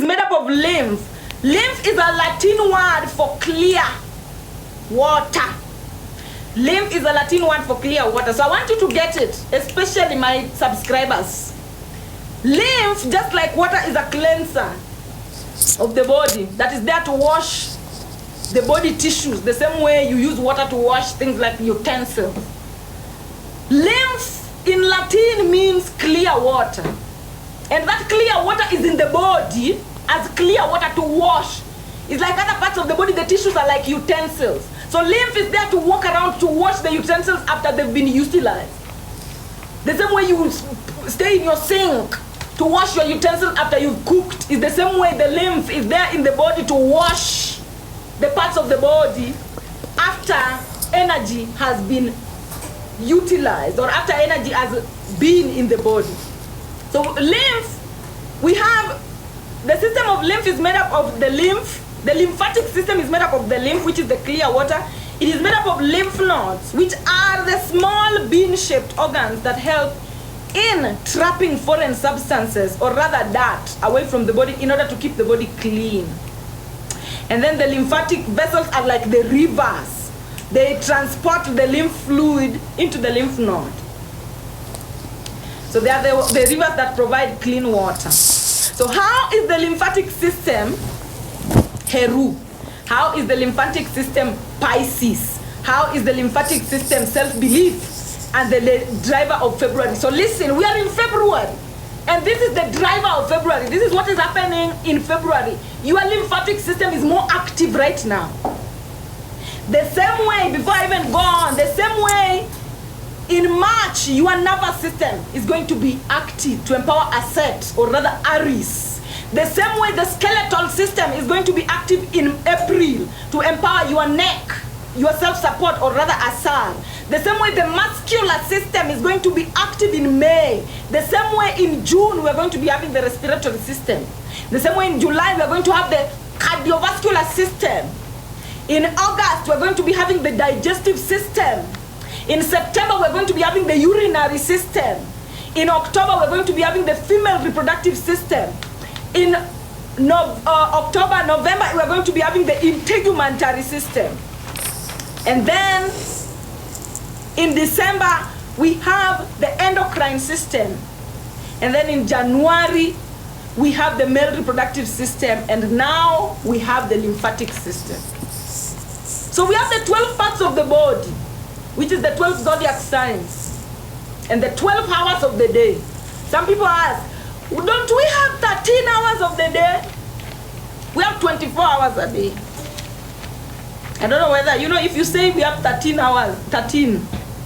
is made up of lymph. Lymph is a Latin word for clear water. Lymph is a Latin word for clear water. So I want you to get it, especially my subscribers. Lymph, just like water, is a cleanser of the body that is there to wash the body tissues, the same way you use water to wash things like utensils. Lymph in Latin means clear water. And that clear water is in the body as clear water to wash. It's like other parts of the body, the tissues are like utensils. So lymph is there to walk around to wash the utensils after they've been utilized. The same way you stay in your sink to wash your utensils after you've cooked is the same way the lymph is there in the body to wash the parts of the body after energy has been utilized or after energy has been in the body. So lymph, we have the system of lymph is made up of the lymph. The lymphatic system is made up of the lymph, which is the clear water. It is made up of lymph nodes, which are the small bean-shaped organs that help in trapping foreign substances, or rather dirt, away from the body in order to keep the body clean. And then the lymphatic vessels are like the rivers. They transport the lymph fluid into the lymph node. So they are the rivers that provide clean water. So how is the lymphatic system Heru? How is the lymphatic system Pisces? How is the lymphatic system self-belief and the driver of February? So listen, we are in February, and this is the driver of February. This is what is happening in February. Your lymphatic system is more active right now. The same way, before I even go on, the same way in March, your nervous system is going to be active to empower Aset, or rather Aries. The same way the skeletal system is going to be active in April to empower your neck, your self-support, or rather Asar. The same way the muscular system is going to be active in May. The same way in June we're going to be having the respiratory system. The same way in July we're going to have the cardiovascular system. In August we're going to be having the digestive system. In September we're going to be having the urinary system. In October we're going to be having the female reproductive system. In October, November, we're going to be having the integumentary system. And then in December, we have the endocrine system. And then in January, we have the male reproductive system. And now we have the lymphatic system. So we have the 12 parts of the body, which is the 12 zodiac signs, and the 12 hours of the day. Some people ask, don't we have 13 hours of the day? We have 24 hours a day. I don't know whether, if you say we have 13 hours,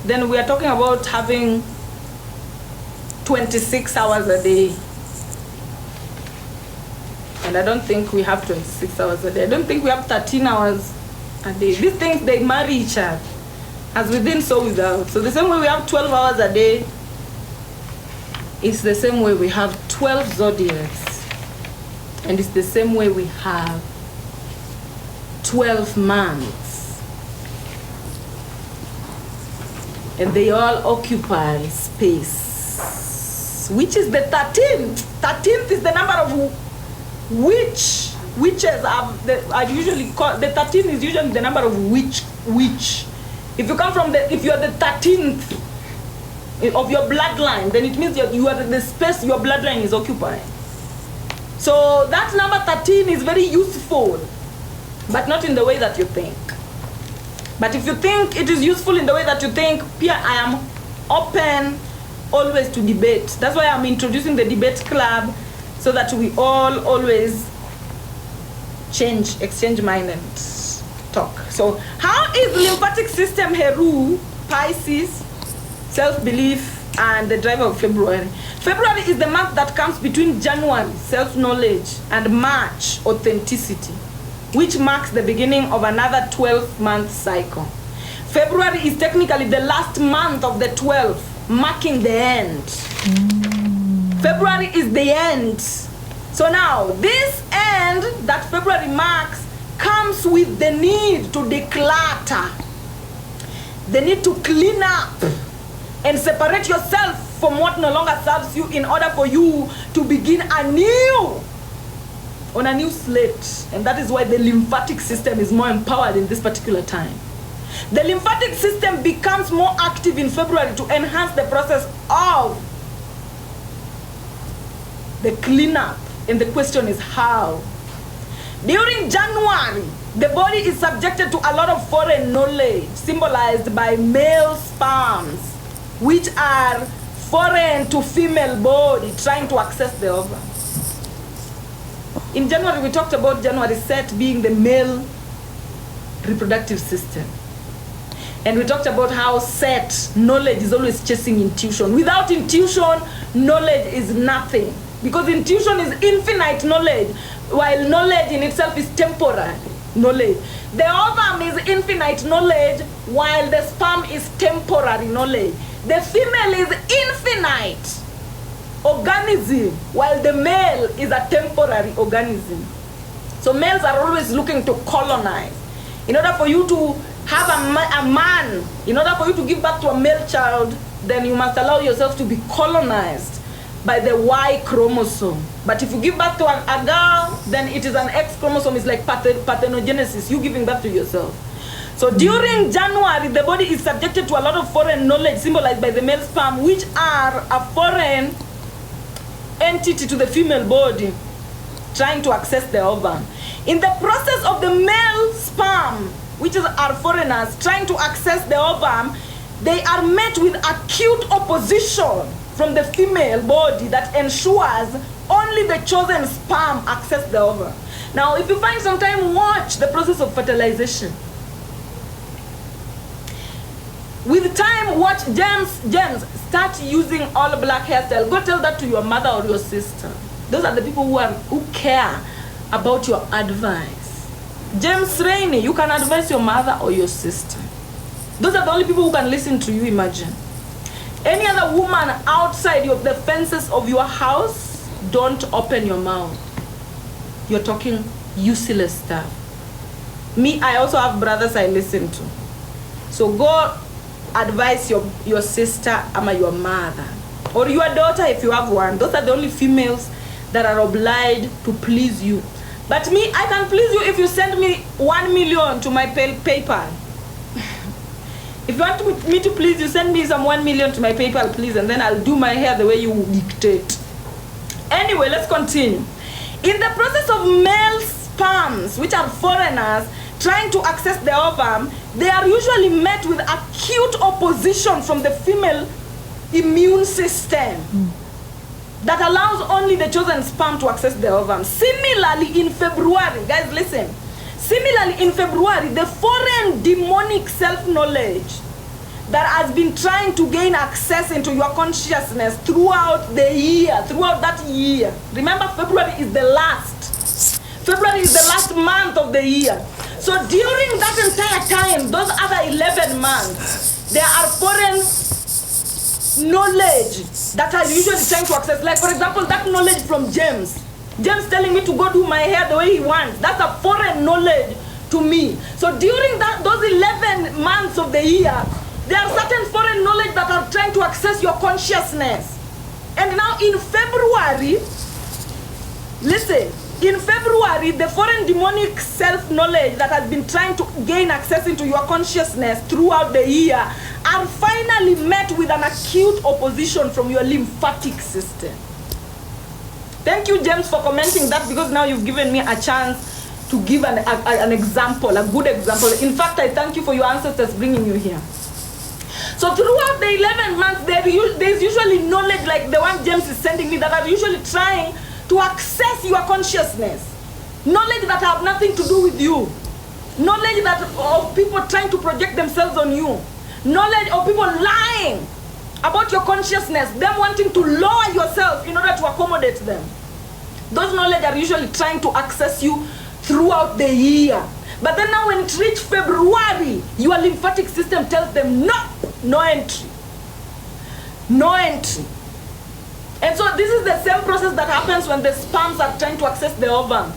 then we are talking about having 26 hours a day. And I don't think we have 26 hours a day. I don't think we have 13 hours a day. These things, they marry each other. As within, so without. So the same way we have 12 hours a day, it's the same way we have 12 zodiacs. And it's the same way we have 12 months. And they all occupy space, which is the 13th. 13th is the number of witches are usually called. The 13 is usually the number of witch. If you come from if you are the 13th of your bloodline, then it means you are the space your bloodline is occupying. So that number 13 is very useful, but not in the way that you think. But if you think it is useful in the way that you think, Pia, I am open always to debate. That's why I'm introducing the debate club, so that we all always exchange mind and talk. So how is lymphatic system Heru, Pisces, self-belief, and the driver of February? February is the month that comes between January, self-knowledge, and March, authenticity, which marks the beginning of another 12-month cycle. February is technically the last month of the 12, marking the end. February is the end. So now, this end that February marks comes with the need to declutter, the need to clean up and separate yourself from what no longer serves you in order for you to begin anew on a new slate, and that is why the lymphatic system is more empowered in this particular time. The lymphatic system becomes more active in February to enhance the process of the cleanup, and the question is how. During January, the body is subjected to a lot of foreign knowledge, symbolized by male sperms, which are foreign to female body, trying to access the ovum. In January, we talked about January set being the male reproductive system. And we talked about how set knowledge is always chasing intuition. Without intuition, knowledge is nothing. Because intuition is infinite knowledge, while knowledge in itself is temporary knowledge. The ovum is infinite knowledge, while the sperm is temporary knowledge. The female is infinite organism, while the male is a temporary organism. So males are always looking to colonize. In order for you to have a man, in order for you to give birth to a male child, then you must allow yourself to be colonized by the Y chromosome. But if you give birth to a girl, then it is an X chromosome. It's like parthenogenesis, you giving birth to yourself. So during January, the body is subjected to a lot of foreign knowledge symbolized by the male sperm, which are a foreign entity to the female body, trying to access the ovum. In the process of the male sperm, which are foreigners, trying to access the ovum, they are met with acute opposition from the female body that ensures only the chosen sperm access the ovum. Now, if you find some time, watch the process of fertilization. With time, watch James, start using all black hairstyle. Go tell that to your mother or your sister. Those are the people who care about your advice. James Rainey, you can advise your mother or your sister. Those are the only people who can listen to you, imagine. Any other woman outside of the fences of your house, don't open your mouth. You're talking useless stuff. Me, I also have brothers I listen to. So go advise your sister or your mother. Or your daughter if you have one. Those are the only females that are obliged to please you. But me, I can please you if you send me 1 million to my PayPal. If you want me to please you, send me some 1 million to my PayPal, please, and then I'll do my hair the way you dictate. Anyway, let's continue. In the process of male sperms, which are foreigners, trying to access the ovum, they are usually met with acute opposition from the female immune system that allows only the chosen sperm to access the ovum. Similarly, in February, guys, listen. Similarly, in February, the foreign demonic self-knowledge that has been trying to gain access into your consciousness throughout the year, throughout that year. Remember, February is the last. February is the last month of the year. So during that entire time, those other 11 months, there are foreign knowledge that are usually trying to access. Like, for example, that knowledge from James. James telling me to go do my hair the way he wants. That's a foreign knowledge to me. So during those 11 months of the year, there are certain foreign knowledge that are trying to access your consciousness. And now in February, listen, in February, the foreign demonic self-knowledge that has been trying to gain access into your consciousness throughout the year are finally met with an acute opposition from your lymphatic system. Thank you, James, for commenting that, because now you've given me a chance to give an example, a good example. In fact, I thank you for your ancestors bringing you here. So throughout the 11 months, there's usually knowledge like the one James is sending me that are usually trying to access your consciousness. Knowledge that have nothing to do with you. Knowledge that of people trying to project themselves on you. Knowledge of people lying about your consciousness, them wanting to lower yourself in order to accommodate them. Those knowledge are usually trying to access you throughout the year. But then now when it reaches February, your lymphatic system tells them, no entry. No entry. And so this is the same process that happens when the sperms are trying to access the ovum.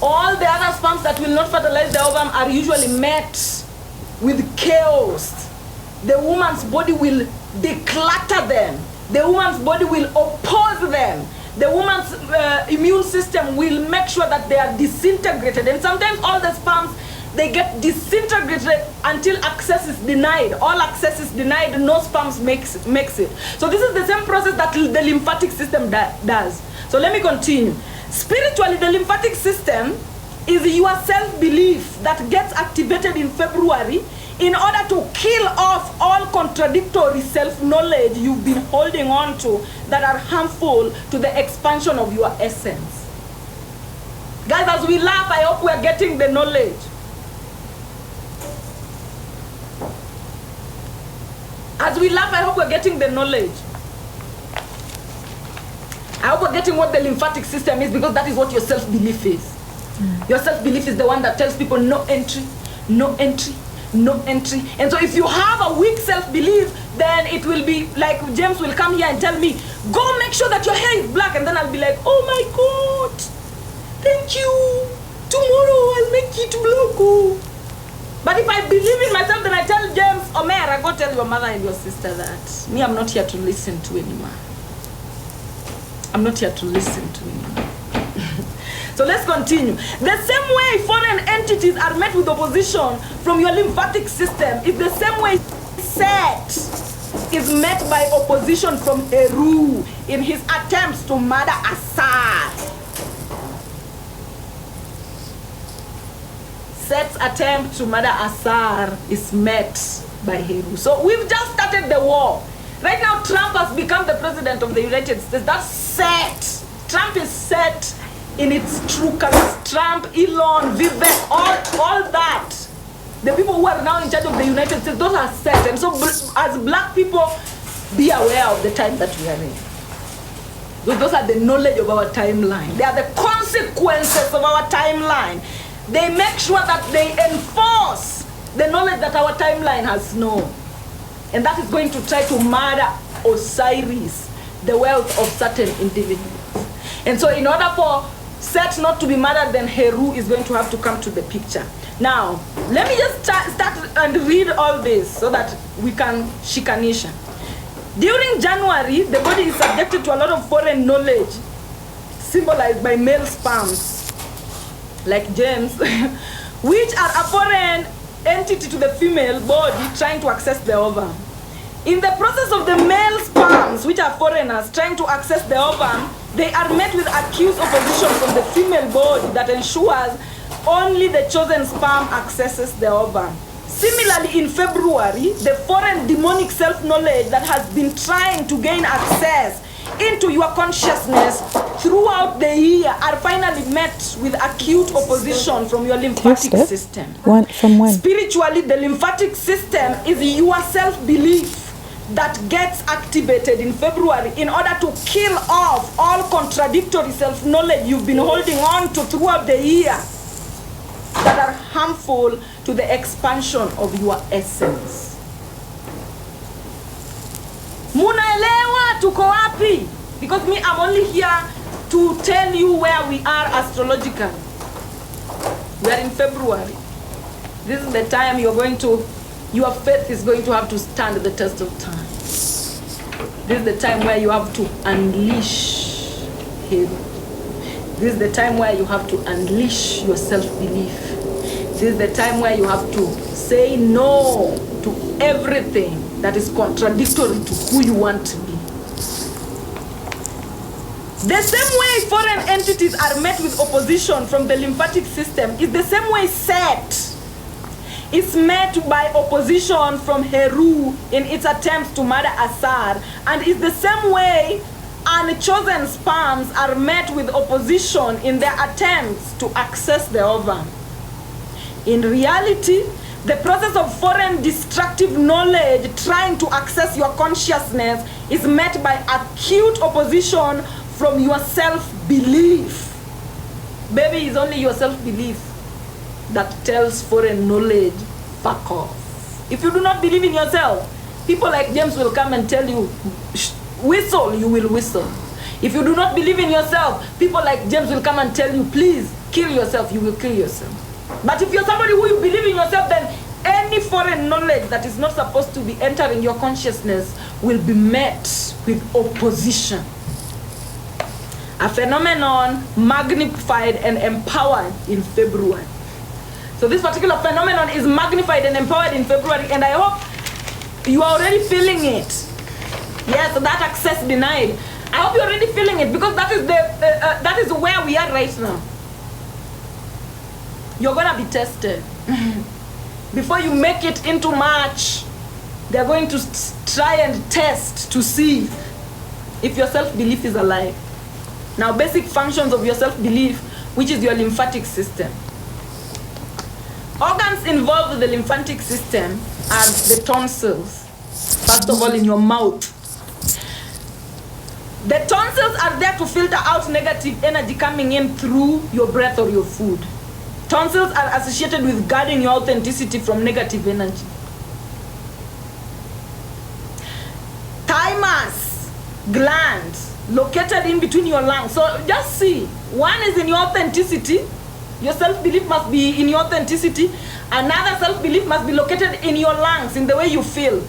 All the other sperms that will not fertilize the ovum are usually met with chaos. The woman's body will declutter them. The woman's body will oppose them. The woman's immune system will make sure that they are disintegrated. And sometimes all the sperms, they get disintegrated until access is denied. All access is denied, no sperms makes it. So this is the same process that the lymphatic system does. So let me continue. Spiritually, the lymphatic system is your self-belief that gets activated in February in order to kill off all contradictory self-knowledge you've been holding on to that are harmful to the expansion of your essence. Guys, as we laugh, I hope we're getting the knowledge. As we laugh, I hope we're getting the knowledge. I hope we're getting what the lymphatic system is, because that is what your self-belief is. Your self-belief is the one that tells people no entry, no entry, no entry. And so if you have a weak self-belief, then it will be like James will come here and tell me, go make sure that your hair is black. And then I'll be like, oh my God, thank you. Tomorrow I'll make it black. Oh. But if I believe in myself, then I tell James, Omera, go tell your mother and your sister that me, I'm not here to listen to anyone. I'm not here to listen to anyone. So let's continue. The same way foreign entities are met with opposition from your lymphatic system is the same way Set is met by opposition from Heru in his attempts to murder Asar. Set's attempt to murder Asar is met by Heru. So we've just started the war. Right now, Trump has become the president of the United States. That's Set. Trump is Set in its true colors. Trump, Elon, Vivek, all that. The people who are now in charge of the United States, those are Set. And so as black people, be aware of the time that we are in. Those are the knowledge of our timeline. They are the consequences of our timeline. They make sure that they enforce the knowledge that our timeline has known. And that is going to try to murder Osiris, the wealth of certain individuals. And so in order for Set not to be murdered, then Heru is going to have to come to the picture. Now, let me just start and read all this so that we can shikanisha. During January, the body is subjected to a lot of foreign knowledge, symbolized by male sperms, like James, which are a foreign entity to the female body trying to access the ovum. In the process of the male sperms, which are foreigners, trying to access the ovum, they are met with acute opposition from the female body that ensures only the chosen sperm accesses the ovum. Similarly, in February, the foreign demonic self-knowledge that has been trying to gain access into your consciousness throughout the year are finally met with acute opposition from your lymphatic system. From when? Spiritually, the lymphatic system is your self-belief that gets activated in February in order to kill off all contradictory self-knowledge you've been holding on to throughout the year that are harmful to the expansion of your essence. Munaelewa tuko wapi? Because me, I'm only here to tell you where we are astrologically. We are in February. This is the time your faith is going to have to stand the test of time. This is the time where you have to unleash him. This is the time where you have to unleash your self-belief. This is the time where you have to say no to everything that is contradictory to who you want to be. The same way foreign entities are met with opposition from the lymphatic system is the same way Set is met by opposition from Heru in its attempts to murder Asar, and is the same way unchosen sperms are met with opposition in their attempts to access the ovum. In reality, the process of foreign destructive knowledge trying to access your consciousness is met by acute opposition from your self-belief. Baby, it's only your self-belief that tells foreign knowledge, fuck off. If you do not believe in yourself, people like James will come and tell you, whistle, you will whistle. If you do not believe in yourself, people like James will come and tell you, please, kill yourself, you will kill yourself. But if you're somebody who you believe in yourself, then any foreign knowledge that is not supposed to be entering your consciousness will be met with opposition. A phenomenon magnified and empowered in February. So this particular phenomenon is magnified and empowered in February, and I hope you are already feeling it. Yes, that access denied. I hope you're already feeling it, because that is that is where we are right now. You're gonna be tested. Before you make it into March, they're going to try and test to see if your self-belief is alive. Now, basic functions of your self-belief, which is your lymphatic system. Organs involved with the lymphatic system are the tonsils, first of all in your mouth. The tonsils are there to filter out negative energy coming in through your breath or your food. Tonsils are associated with guarding your authenticity from negative energy. Thymus glands located in between your lungs. So just see, one is in your authenticity. Your self-belief must be in your authenticity. Another self-belief must be located in your lungs, in the way you feel.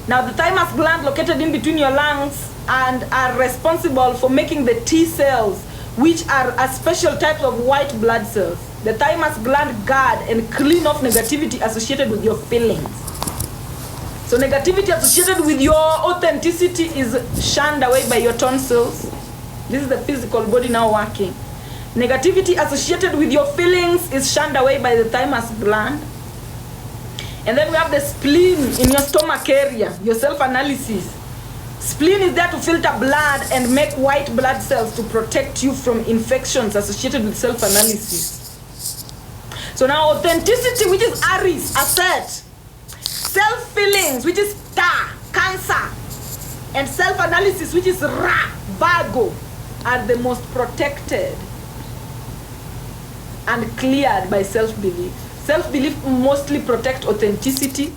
Now the thymus gland located in between your lungs and are responsible for making the T cells, which are a special type of white blood cells. The thymus gland guard and clean off negativity associated with your feelings. So negativity associated with your authenticity is shunned away by your tonsils. This is the physical body now working. Negativity associated with your feelings is shunned away by the thymus gland. And then we have the spleen in your stomach area, your self-analysis. Spleen is there to filter blood and make white blood cells to protect you from infections associated with self-analysis. So now authenticity, which is Aries, asset. Self-feelings, which is Ta, Cancer. And self-analysis, which is Ra, Virgo, are the most protected and cleared by self-belief. Self-belief mostly protects authenticity,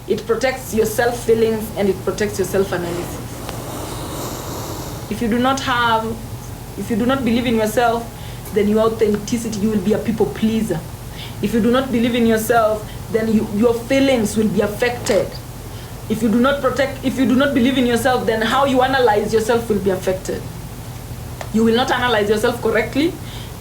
it protects your self-feelings, and it protects your self-analysis. If you do not believe in yourself, then your authenticity, you will be a people pleaser. If you do not believe in yourself, then your feelings will be affected. If you do not believe in yourself, then how you analyze yourself will be affected. You will not analyze yourself correctly,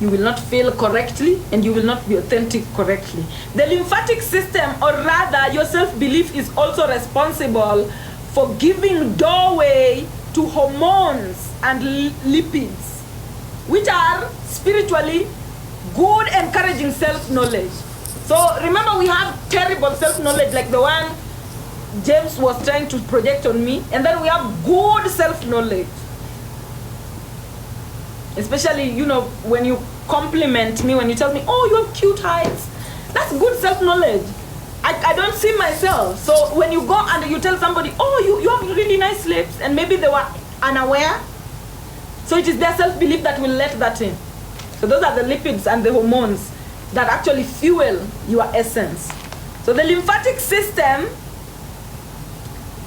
you will not feel correctly, and you will not be authentic correctly. The lymphatic system, or rather your self-belief, is also responsible for giving doorway to hormones and lipids, which are spiritually good, encouraging self-knowledge. So remember, we have terrible self-knowledge like the one James was trying to project on me, and then we have good self-knowledge. Especially, when you compliment me, when you tell me, oh, you have cute eyes, that's good self-knowledge. I don't see myself. So when you go and you tell somebody, oh, you have really nice lips, and maybe they were unaware, so it is their self-belief that will let that in. So those are the lipids and the hormones that actually fuel your essence. So the lymphatic system,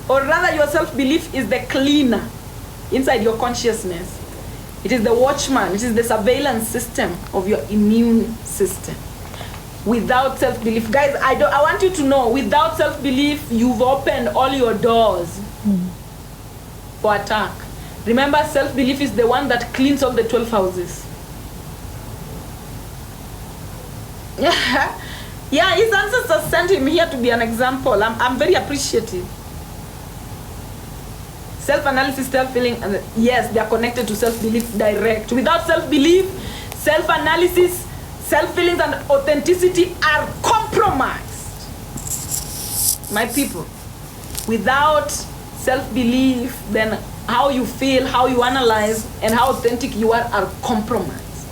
or rather your self-belief, is the cleaner inside your consciousness. It is the watchman, it is the surveillance system of your immune system. Without self-belief, guys, I want you to know, without self-belief, you've opened all your doors for attack. Remember, self-belief is the one that cleans all the 12 houses. Yeah, his ancestors sent him here to be an example. I'm very appreciative. Self-analysis, self-feeling, and yes, they are connected to self-belief direct. Without self-belief, self-analysis, self-feelings, and authenticity are compromised. My people, without self-belief, then how you feel, how you analyze, and how authentic you are compromised.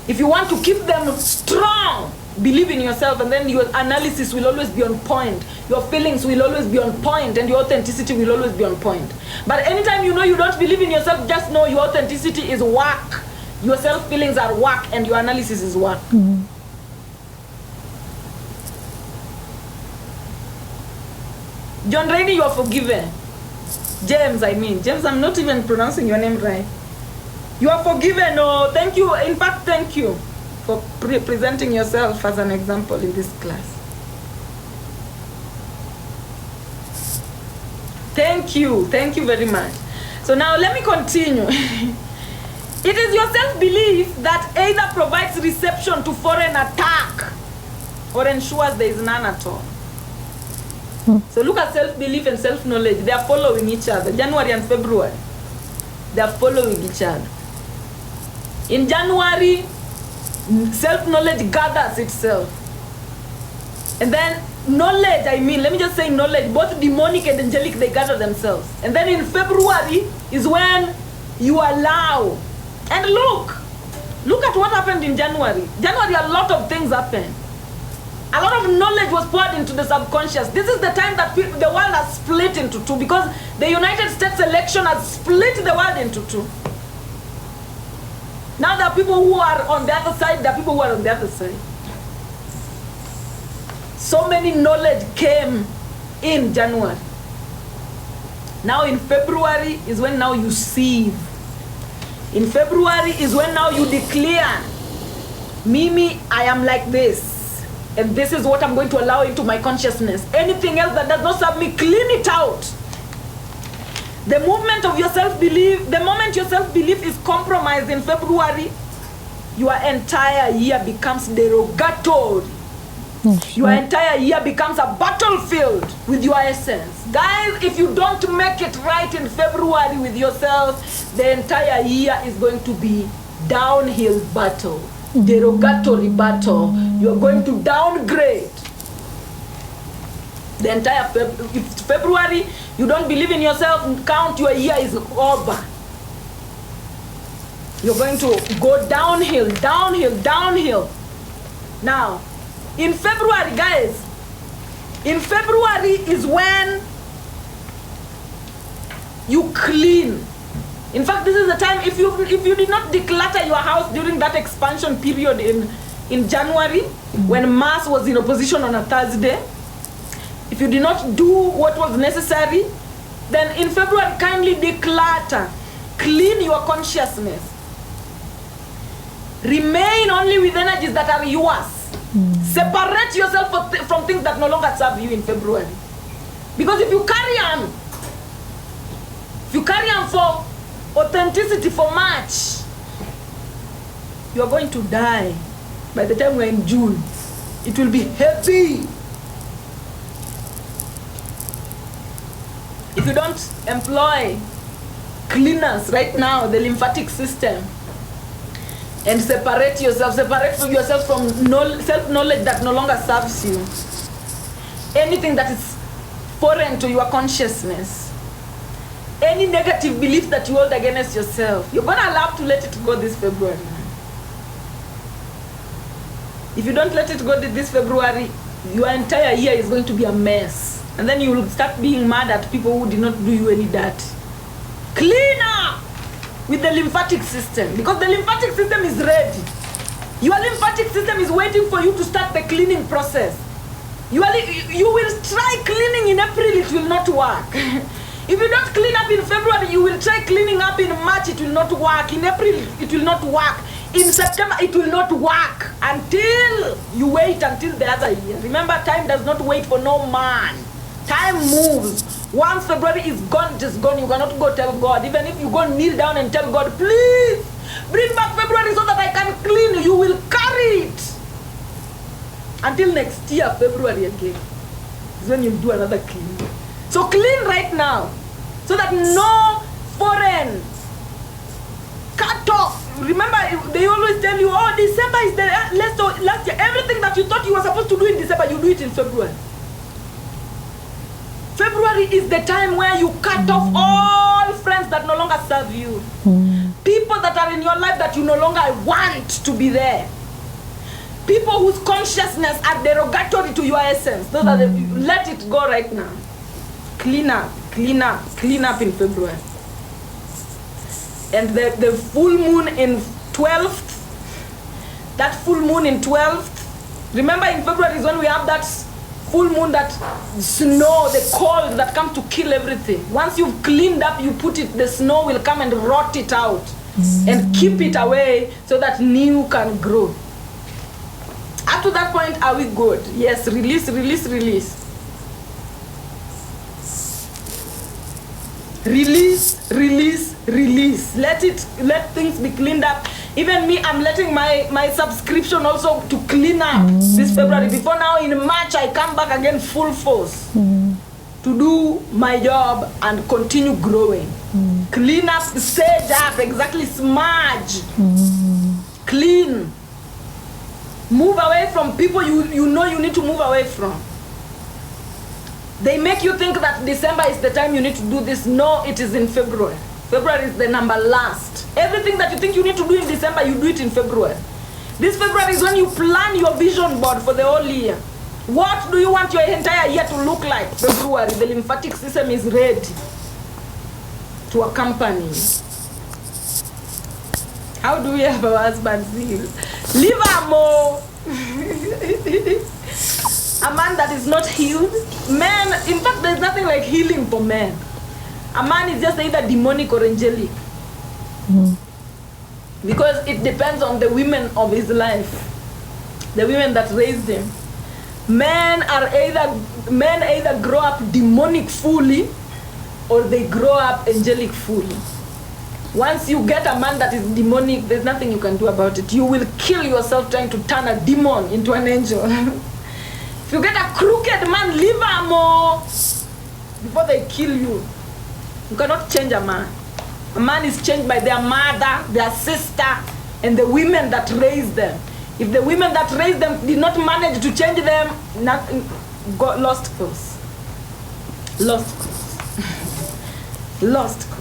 If you want to keep them strong, believe in yourself, and then your analysis will always be on point. Your feelings will always be on point, and your authenticity will always be on point. But anytime you don't believe in yourself, just know your authenticity is whack. Your self-feelings are whack, and your analysis is whack. Mm-hmm. John Rainey, you are forgiven. James, I'm not even pronouncing your name right. You are forgiven. Oh, thank you. In fact, thank you for presenting yourself as an example in this class. Thank you very much. So now let me continue. It is your self-belief that either provides reception to foreign attack or ensures there is none at all. So look at self-belief and self-knowledge. They are following each other. January and February, they are following each other. In January, self-knowledge gathers itself. And then knowledge, let me just say knowledge, both demonic and angelic, they gather themselves. And then in February is when you allow. And look at what happened in January. January, a lot of things happened. A lot of knowledge was poured into the subconscious. This is the time that the world has split into two, because the United States election has split the world into two. Now there are people who are on the other side, there are people who are on the other side. So many knowledge came in January. Now in February is when now you sieve. In February is when now you declare, Mimi, I am like this, and this is what I'm going to allow into my consciousness. Anything else that does not serve me, clean it out. The movement of your self-belief, the moment your self-belief is compromised in February, your entire year becomes derogatory. Your entire year becomes a battlefield with your essence. Guys, if you don't make it right in February with yourself, the entire year is going to be downhill battle, derogatory battle. You're going to downgrade. The entire February, you don't believe in yourself, count your year is over. You're going to go downhill, downhill, downhill. Now, in February, guys, in February is when you clean. In fact, this is the time, if you did not declutter your house during that expansion period in January, when Mars was in opposition on a Thursday, if you did not do what was necessary, then in February, kindly declutter. Clean your consciousness. Remain only with energies that are yours. Separate yourself from things that no longer serve you in February. Because if you carry on for authenticity for March, you are going to die. By the time we're in June, it will be heavy. If you don't employ cleaners right now, the lymphatic system, and separate yourself from self-knowledge that no longer serves you, anything that is foreign to your consciousness, any negative belief that you hold against yourself, you're gonna allow to let it go this February. If you don't let it go this February, your entire year is going to be a mess. And then you will start being mad at people who did not do you any dirt. Clean up with the lymphatic system, because the lymphatic system is ready. Your lymphatic system is waiting for you to start the cleaning process. You will try cleaning in April, it will not work. If you don't clean up in February, you will try cleaning up in March, it will not work. In April, it will not work. In September, it will not work until you wait until the other year. Remember, time does not wait for no man. Time moves. Once February is gone, it is gone. You cannot go tell God. Even if you go kneel down and tell God, please bring back February so that I can clean, you will carry it until next year, February again. Is when you do another clean. So clean right now, so that no foreign cut off. Remember, they always tell you, oh, December is the last year. Everything that you thought you were supposed to do in December, you do it in February. February is the time where you cut off all friends that no longer serve you. People that are in your life that you no longer want to be there. People whose consciousness are derogatory to your essence. So that let it go right now. Clean up, clean up, clean up in February. And the full moon in 12th, that full moon in 12th, remember in February is when we have that full moon, that snow, the cold that comes to kill everything. Once you've cleaned up, you put it, the snow will come and rot it out and keep it away so that new can grow. Up to that point, are we good? Yes, release, release, release. Release, release, release. Let things be cleaned up. Even me, I'm letting my subscription also to clean up this February. Before now, in March, I come back again full force to do my job and continue growing. Clean up, sage up, exactly, smudge. Clean. Move away from people you know you need to move away from. They make you think that December is the time you need to do this. No, it is in February. February is the number last. Everything that you think you need to do in December, you do it in February. This February is when you plan your vision board for the whole year. What do you want your entire year to look like? February, the lymphatic system is ready to accompany you. How do we have our husbands healed? Leave a more. A man that is not healed, man, in fact, there's nothing like healing for men. A man is just either demonic or angelic. Because it depends on the women of his life, the women that raised him. Men either grow up demonic fully or they grow up angelic fully. Once you get a man that is demonic, there's nothing you can do about it. You will kill yourself trying to turn a demon into an angel. If you get a crooked man, leave him more before they kill you. You cannot change a man. A man is changed by their mother, their sister, and the women that raised them. If the women that raised them did not manage to change them, nothing, lost cause. Lost cause. Lost cause.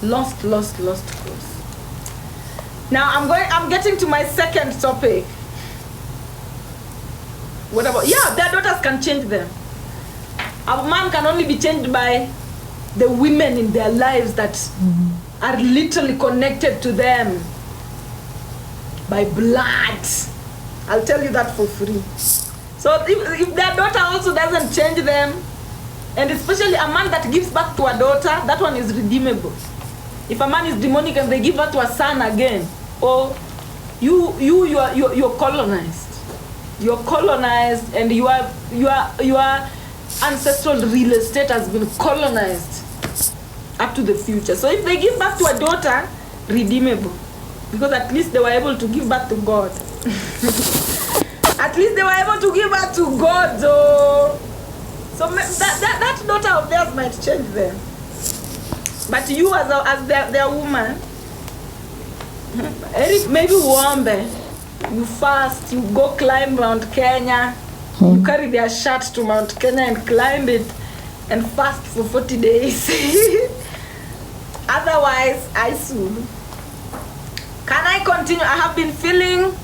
Lost cause. Now I'm getting to my second topic. What about, yeah, their daughters can change them. A man can only be changed by the women in their lives that are literally connected to them by blood. I'll tell you that for free. So if their daughter also doesn't change them, and especially a man that gives birth to a daughter, that one is redeemable. If a man is demonic and they give birth to a son again, or you're colonized. You're colonized, and your ancestral real estate has been colonized up to the future. So if they give birth to a daughter, redeemable, because at least they were able to give birth to God. At least they were able to give birth to God, though. So that daughter of theirs might change them. But you as their woman, maybe Wombe, you fast, you go climb Mount Kenya, you carry their shirt to Mount Kenya and climb it and fast for 40 days. Otherwise, I soon. Can I continue? I have been feeling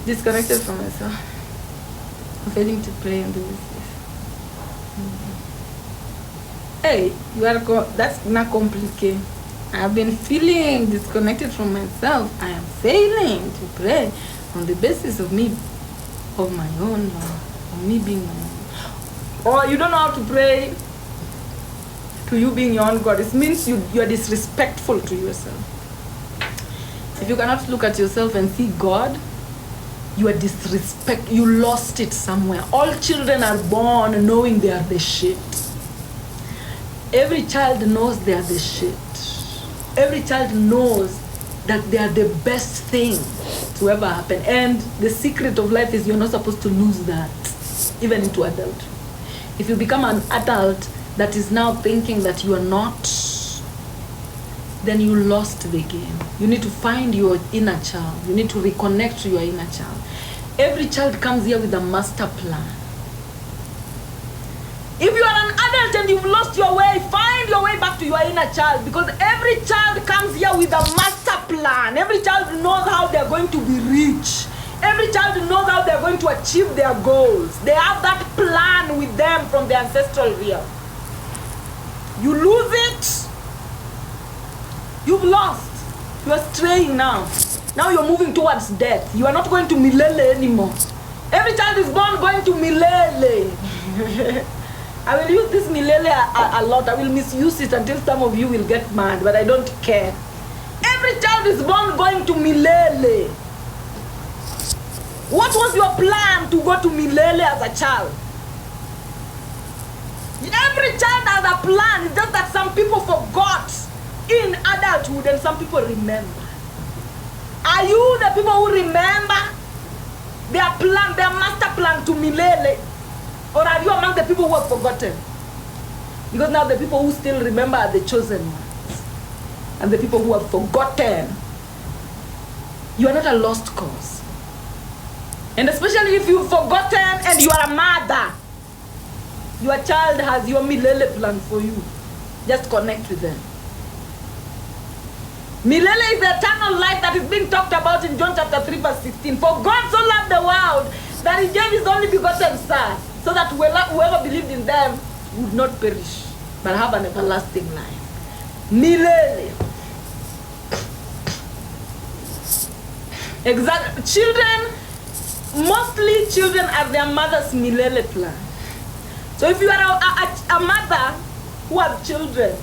disconnected from myself. I'm failing to pray and do this. Hey, that's not complicated. I have been feeling disconnected from myself. I am failing to pray on the basis of me, of my own, of me being my own. Or you don't know how to pray to you being your own God. It means you are disrespectful to yourself. If you cannot look at yourself and see God, you are you lost it somewhere. All children are born knowing they are the shit. Every child knows they are the shit. Every child knows that they are the best thing to ever happen. And the secret of life is you're not supposed to lose that, even into adulthood. If you become an adult that is now thinking that you are not, then you lost the game. You need to find your inner child. You need to reconnect to your inner child. Every child comes here with a master plan. If you are an adult and you've lost your way, find your way back to your inner child, because every child comes here with a master plan. Every child knows how they're going to be rich. Every child knows how they're going to achieve their goals. They have that plan with them from the ancestral realm. You lose it, you've lost. You are straying now. Now you're moving towards death. You are not going to Milele anymore. Every child is born going to Milele. I will use this Milele a lot. I will misuse it until some of you will get mad, but I don't care. Every child is born going to Milele. What was your plan to go to Milele as a child? Every child has a plan. It's just that some people forgot in adulthood and some people remember. Are you the people who remember their plan, their master plan to milele? Or are you among the people who have forgotten? Because now the people who still remember are the chosen ones. And the people who have forgotten. You are not a lost cause. And especially if you've forgotten and you are a mother, your child has your milele plan for you. Just connect with them. Milele is the eternal life that is being talked about in John chapter 3 verse 16. For God so loved the world that he gave his only begotten son, so that whoever believed in them would not perish, but have an everlasting life. Milele. Exactly. Children, mostly children are their mother's milele plan. So if you are a mother who has children,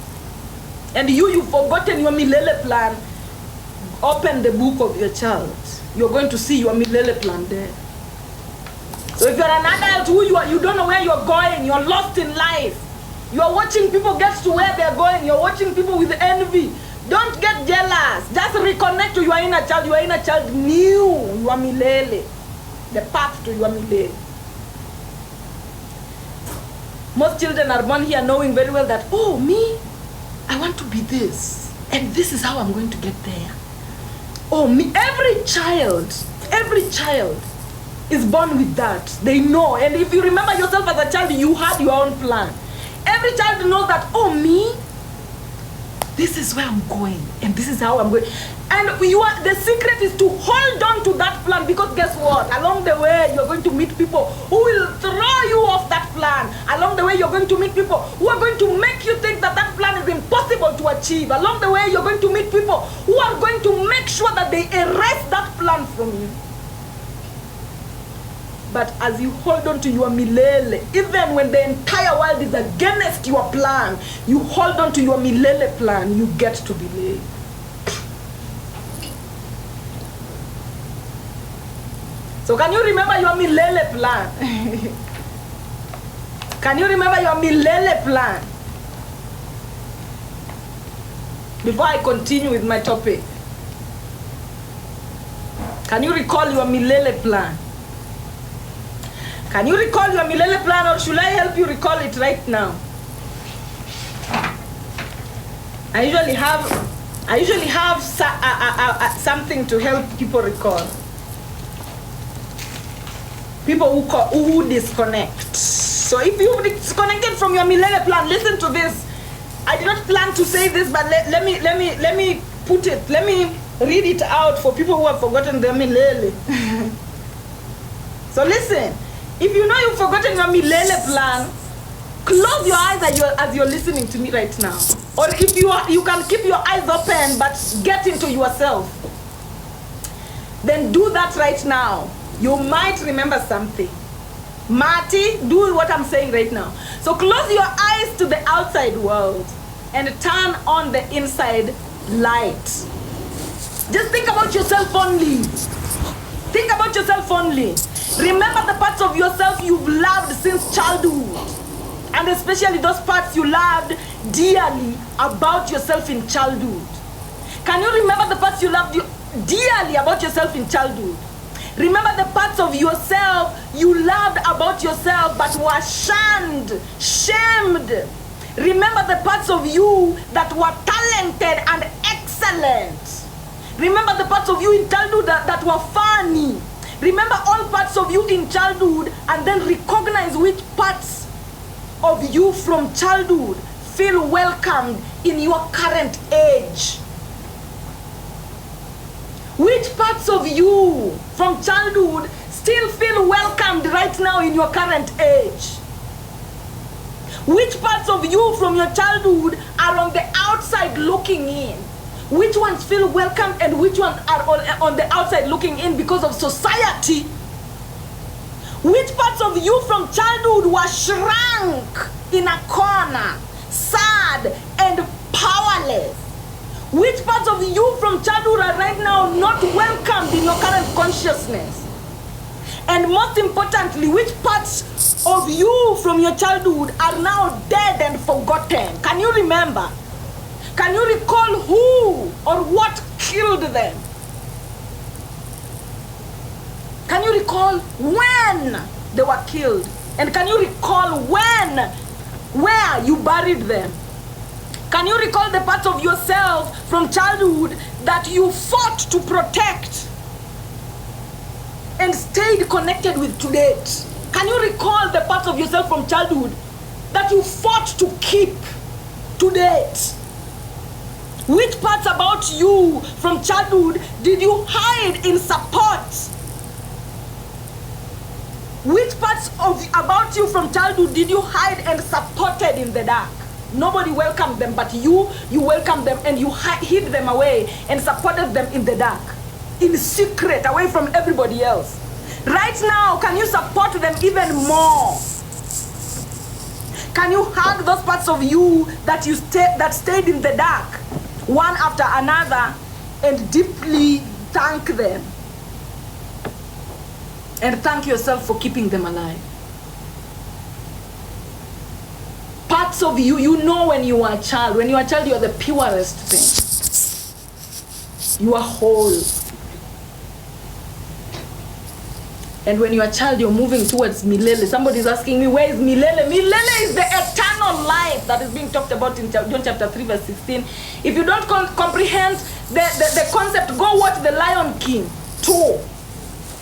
and you've forgotten your milele plan, open the book of your child. You're going to see your milele plan there. So if you're an adult who you don't know where you're going, you're lost in life, you're watching people get to where they're going, you're watching people with envy, don't get jealous. Just reconnect to your inner child. Your inner child knew your milele, the path to your milele. Most children are born here knowing very well that, oh, me, I want to be this, and this is how I'm going to get there. Oh, me, every child is born with that. They know. And if you remember yourself as a child, you had your own plan. Every child knows that, oh, me, this is where I'm going, and this is how I'm going. And the secret is to hold on to that plan, because guess what? Along the way, you're going to meet people who will throw you off that plan. Along the way, you're going to meet people who are going to make you think that that plan is impossible to achieve. Along the way, you're going to meet people who are going to make sure that they erase that plan from you. But as you hold on to your milele, even when the entire world is against your plan, you hold on to your milele plan, you get to believe. So can you remember your milele plan? Can you remember your milele plan? Before I continue with my topic, can you recall your milele plan? Can you recall your milele plan, or should I help you recall it right now? I usually have something to help people recall. People who disconnect. So if you disconnected from your milele plan, listen to this. I did not plan to say this, but let me put it. Let me read it out for people who have forgotten their milele. So listen. If you know you've forgotten your milele plan, close your eyes as you're listening to me right now. Or if you can keep your eyes open but get into yourself, then do that right now. You might remember something. Marty, do what I'm saying right now. So close your eyes to the outside world and turn on the inside light. Just think about yourself only. Think about yourself only. Remember the parts of yourself you've loved since childhood. And especially those parts you loved dearly about yourself in childhood. Can you remember the parts you loved dearly about yourself in childhood? Remember the parts of yourself you loved about yourself but were shunned, shamed. Remember the parts of you that were talented and excellent. Remember the parts of you in childhood that were funny. Remember all parts of you in childhood, and then recognize which parts of you from childhood feel welcomed in your current age. Which parts of you from childhood still feel welcomed right now in your current age? Which parts of you from your childhood are on the outside looking in? Which ones feel welcome and which ones are on the outside looking in because of society? Which parts of you from childhood were shrunk in a corner, sad and powerless? Which parts of you from childhood are right now not welcomed in your current consciousness? And most importantly, which parts of you from your childhood are now dead and forgotten? Can you remember? Can you recall who or what killed them? Can you recall when they were killed? And can you recall where you buried them? Can you recall the parts of yourself from childhood that you fought to protect and stayed connected with to date? Can you recall the parts of yourself from childhood that you fought to keep to date? Which parts about you from childhood did you hide in support? Which parts about you from childhood did you hide and supported in the dark? Nobody welcomed them, but you welcomed them and you hid them away and supported them in the dark, in secret, away from everybody else. Right now, can you support them even more? Can you hug those parts of you that stayed in the dark, one after another, and deeply thank them? And thank yourself for keeping them alive. Parts of you, you know when you are a child. When you are a child, you are the purest thing. You are whole. And when you are a child, you're moving towards Milele. Somebody is asking me, where is Milele? Milele is the eternal life that is being talked about in John chapter 3 verse 16. If you don't comprehend the concept, go watch The Lion King 2.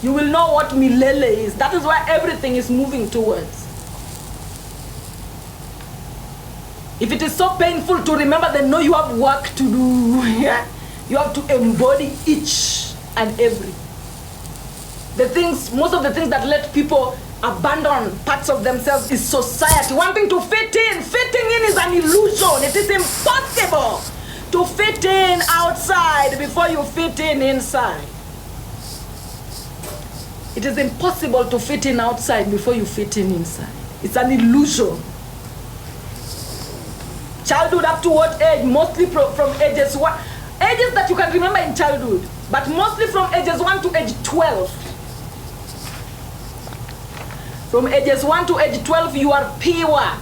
You will know what Milele is. That is where everything is moving towards. If it is so painful to remember, then know you have work to do. You have to embody each and every. Most of the things that let people abandon parts of themselves is society, wanting to fit in. Fitting in is an illusion. It is impossible to fit in outside before you fit in inside. It is impossible to fit in outside before you fit in inside. It's an illusion. Childhood up to what age? Mostly from ages that you can remember in childhood, but mostly from ages 1 to age 12. From ages 1 to age 12, you are pure.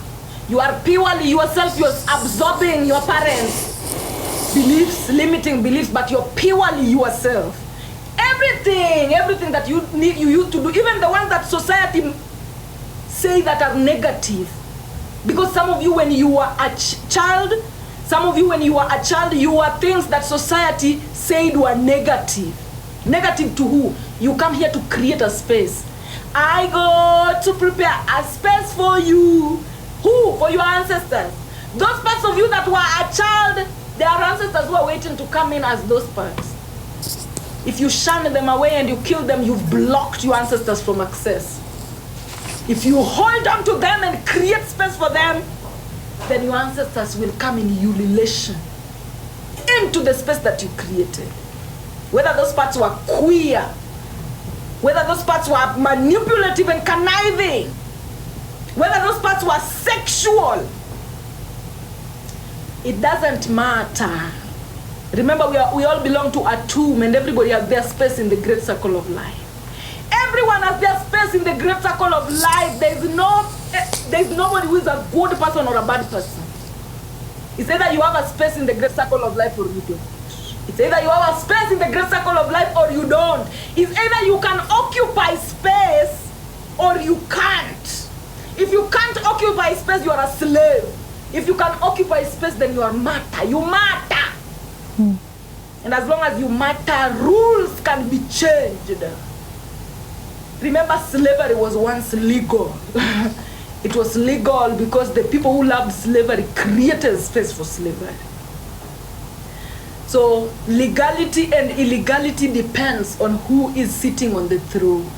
You are purely yourself. You're absorbing your parents' beliefs, limiting beliefs, but you're purely yourself. Everything that you used to do, even the ones that society say that are negative. Because some of you when you were a child, you were things that society said were negative. Negative to who? You come here to create a space. I go to prepare a space for you. Who? For your ancestors. Those parts of you that were a child, there are ancestors who are waiting to come in as those parts. If you shun them away and you kill them, you've blocked your ancestors from access. If you hold on to them and create space for them, then your ancestors will come in ululation into the space that you created. Whether those parts were queer, whether those parts were manipulative and conniving, whether those parts were sexual, it doesn't matter. Remember, we all belong to a tomb, and everybody has their space in the great circle of life. Everyone has their space in the great circle of life. There's nobody who is a good person or a bad person. It's either you have a space in the great circle of life or you don't. It's either you have a space in the great circle of life or you don't. It's either you can occupy space or you can't. If you can't occupy space, you are a slave. If you can occupy space, then you are matter. You matter. And as long as you matter, rules can be changed. Remember, slavery was once legal. It was legal because the people who loved slavery created space for slavery. So legality and illegality depends on who is sitting on the throne.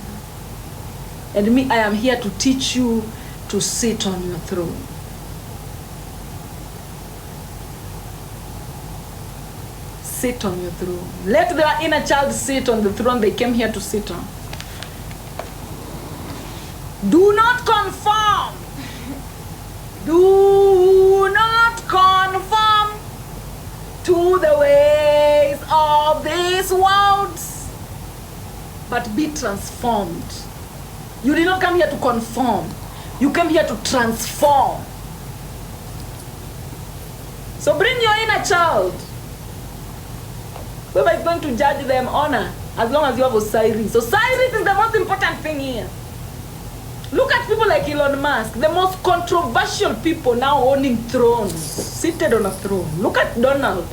And me, I am here to teach you to sit on your throne. Sit on your throne. Let their inner child sit on the throne they came here to sit on. Do not conform. Do not conform to the ways of this world, but be transformed You did not come here to conform. You came here to transform. So bring your inner child. Whoever is going to judge them, honor, as long as you have Osiris. Osiris is the most important thing here. Look at people like Elon Musk, the most controversial people now owning thrones, seated on a throne. Look at Donald,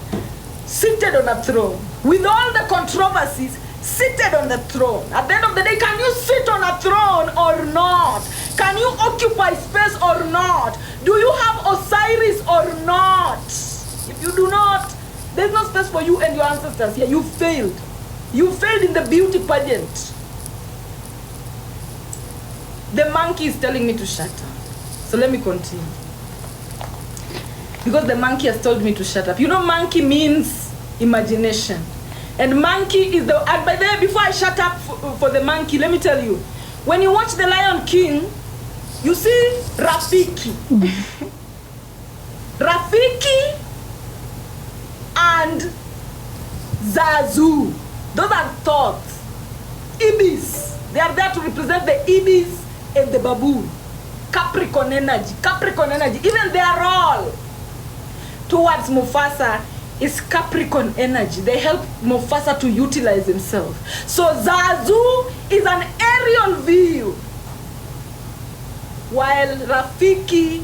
seated on a throne. With all the controversies, seated on the throne. At the end of the day, can you sit on a throne or not? Can you occupy space or not? Do you have Osiris or not? If you do not, there's no space for you and your ancestors here. You failed. You failed in the beauty pageant. The monkey is telling me to shut up. So let me continue. Because the monkey has told me to shut up. You know, monkey means imagination. And monkey is the... And by the way, before I shut up for the monkey, let me tell you. When you watch The Lion King, you see Rafiki. Rafiki and Zazu. Those are thoughts. Ibis. They are there to represent the ibis and the baboon. Capricorn energy. Capricorn energy. Even their role towards Mufasa is Capricorn energy. They help Mufasa to utilize himself. So Zazu is an aerial view, while Rafiki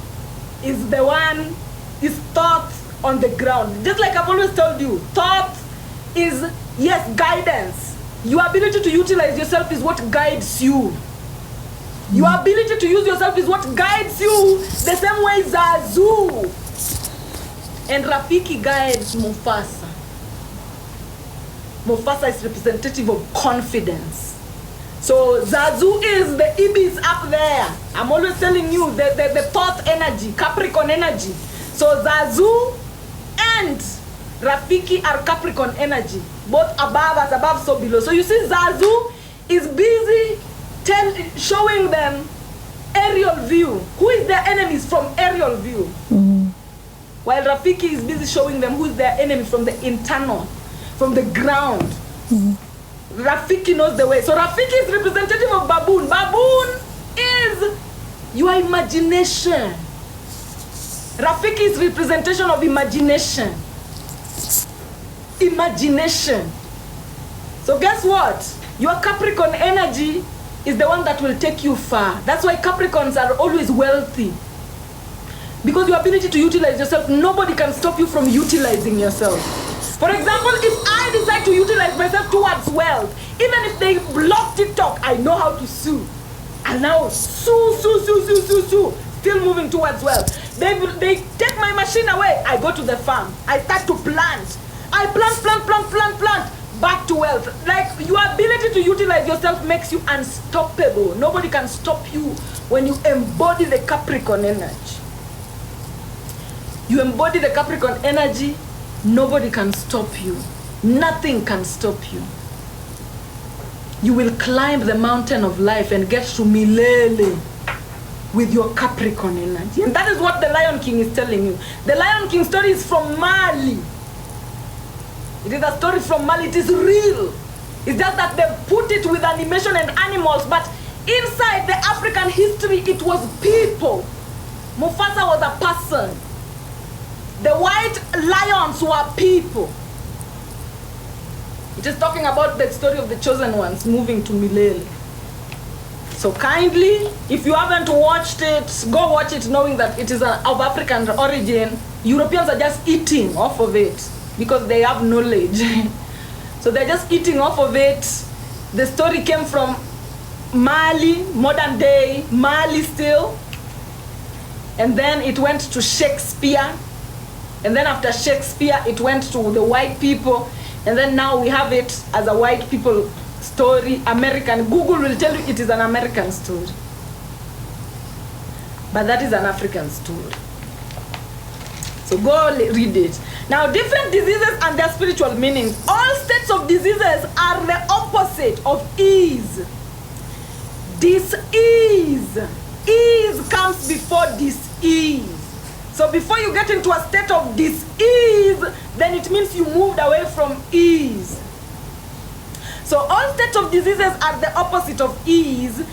is the one, is thought on the ground. Just like I've always told you, thought is, yes, guidance. Your ability to utilize yourself is what guides you. Your ability to use yourself is what guides you. The same way Zazu and Rafiki guides Mufasa. Mufasa is representative of confidence. So Zazu is the ibis up there. I'm always telling you the thought energy, Capricorn energy. So Zazu and Rafiki are Capricorn energy. Both above us, above, so below. So you see Zazu is busy showing them aerial view. Who is their enemies from aerial view? While Rafiki is busy showing them who is their enemy from the internal, from the ground. Rafiki knows the way. So Rafiki is representative of baboon. Baboon is your imagination. Rafiki is representation of imagination. Imagination. So guess what? Your Capricorn energy is the one that will take you far. That's why Capricorns are always wealthy. Because your ability to utilize yourself, nobody can stop you from utilizing yourself. For example, if I decide to utilize myself towards wealth, even if they block TikTok, I know how to sue. And now sue. Still moving towards wealth. They take my machine away. I go to the farm. I start to plant. I plant. Back to wealth. Like, your ability to utilize yourself makes you unstoppable. Nobody can stop you when you embody the Capricorn energy. You embody the Capricorn energy, nobody can stop you. Nothing can stop you. You will climb the mountain of life and get to Milele with your Capricorn energy. And that is what the Lion King is telling you. The Lion King story is from Mali. It is a story from Mali. It is real. It's just that they put it with animation and animals, but inside the African history, it was people. Mufasa was a person. The white lions were people. It is talking about the story of the chosen ones moving to Milele. So kindly, if you haven't watched it, go watch it knowing that it is of African origin. Europeans are just eating off of it because they have knowledge. So they're just eating off of it. The story came from Mali, modern day Mali still. And then it went to Shakespeare. And then after Shakespeare, it went to the white people. And then now we have it as a white people story, American. Google will tell you it is an American story. But that is an African story. So go read it. Now, different diseases and their spiritual meanings. All states of diseases are the opposite of ease. Dis-ease. Ease comes before dis-ease. So before you get into a state of dis-ease, then it means you moved away from ease. So all states of diseases are the opposite of ease.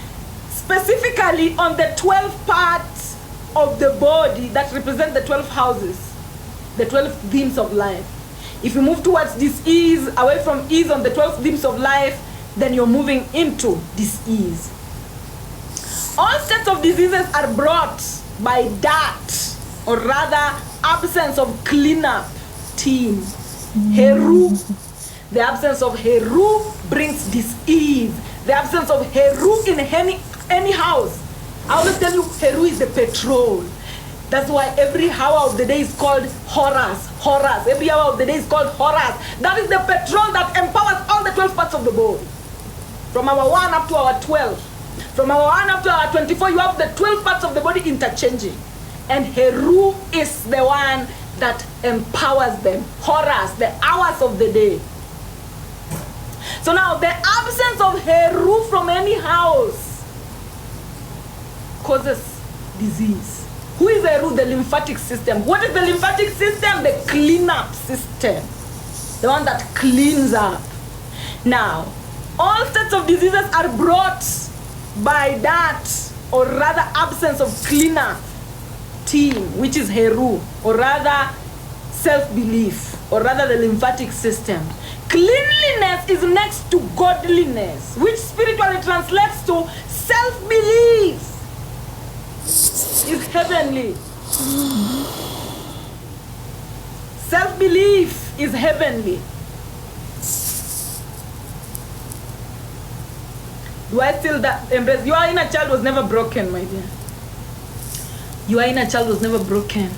specifically on the 12 parts of the body that represent the 12 houses, the 12 themes of life. If you move towards dis-ease, away from ease on the 12 themes of life, then you're moving into dis-ease. All states of diseases are brought by that, or rather absence of cleanup team. Heru. The absence of Heru brings dis-ease. The absence of Heru in any house. I always tell you, Heru is the petrol. That's why every hour of the day is called Horus. Horus. Every hour of the day is called Horus. That is the petrol that empowers all the 12 parts of the body. From our 1 up to our 12. From our 1 up to our 24, you have the 12 parts of the body interchanging. And Heru is the one that empowers them. Horus, the hours of the day. So now, the absence of Heru from any house causes disease. Who is Heru? The lymphatic system. What is the lymphatic system? The cleanup system. The one that cleans up. Now, all states of diseases are brought by that, or rather absence of cleanup team, which is Heru, or rather self-belief, or rather the lymphatic system. Cleanliness is next to godliness, which spiritually translates to self-belief. Is heavenly. Self-belief is heavenly. Do I still embrace? Your inner child was never broken, my dear. Your inner child was never broken.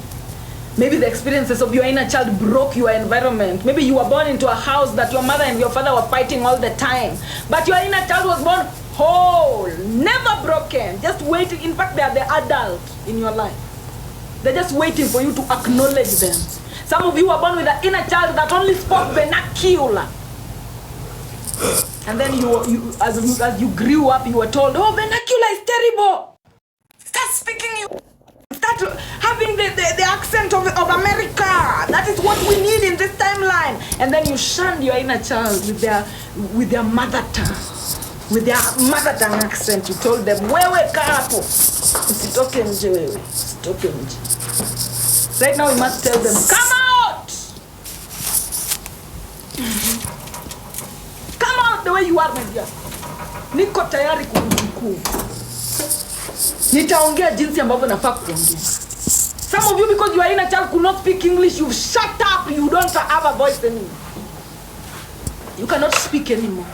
Maybe the experiences of your inner child broke your environment. Maybe you were born into a house that your mother and your father were fighting all the time. But your inner child was born whole, never broken, just waiting. In fact, they are the adult in your life. They're just waiting for you to acknowledge them. Some of you were born with an inner child that only spoke vernacular. And then as you grew up, you were told, oh, vernacular is terrible. Start speaking you. Start having the accent of America. That is what we need in this timeline. And then you shunned your inner child with their mother tongue. With their mother tongue accent. You told them, wewe kapo. Usitoke nje wewe. Usitoke nje. Right now we must tell them, come out! Come out the way you are, my dear. Niko tayari kukuchukua. Nitaongea jinsi ambavyo nafaa kuongea. Some of you, because your inner child could not speak English, you've shut up. You don't have a voice anymore. You cannot speak anymore.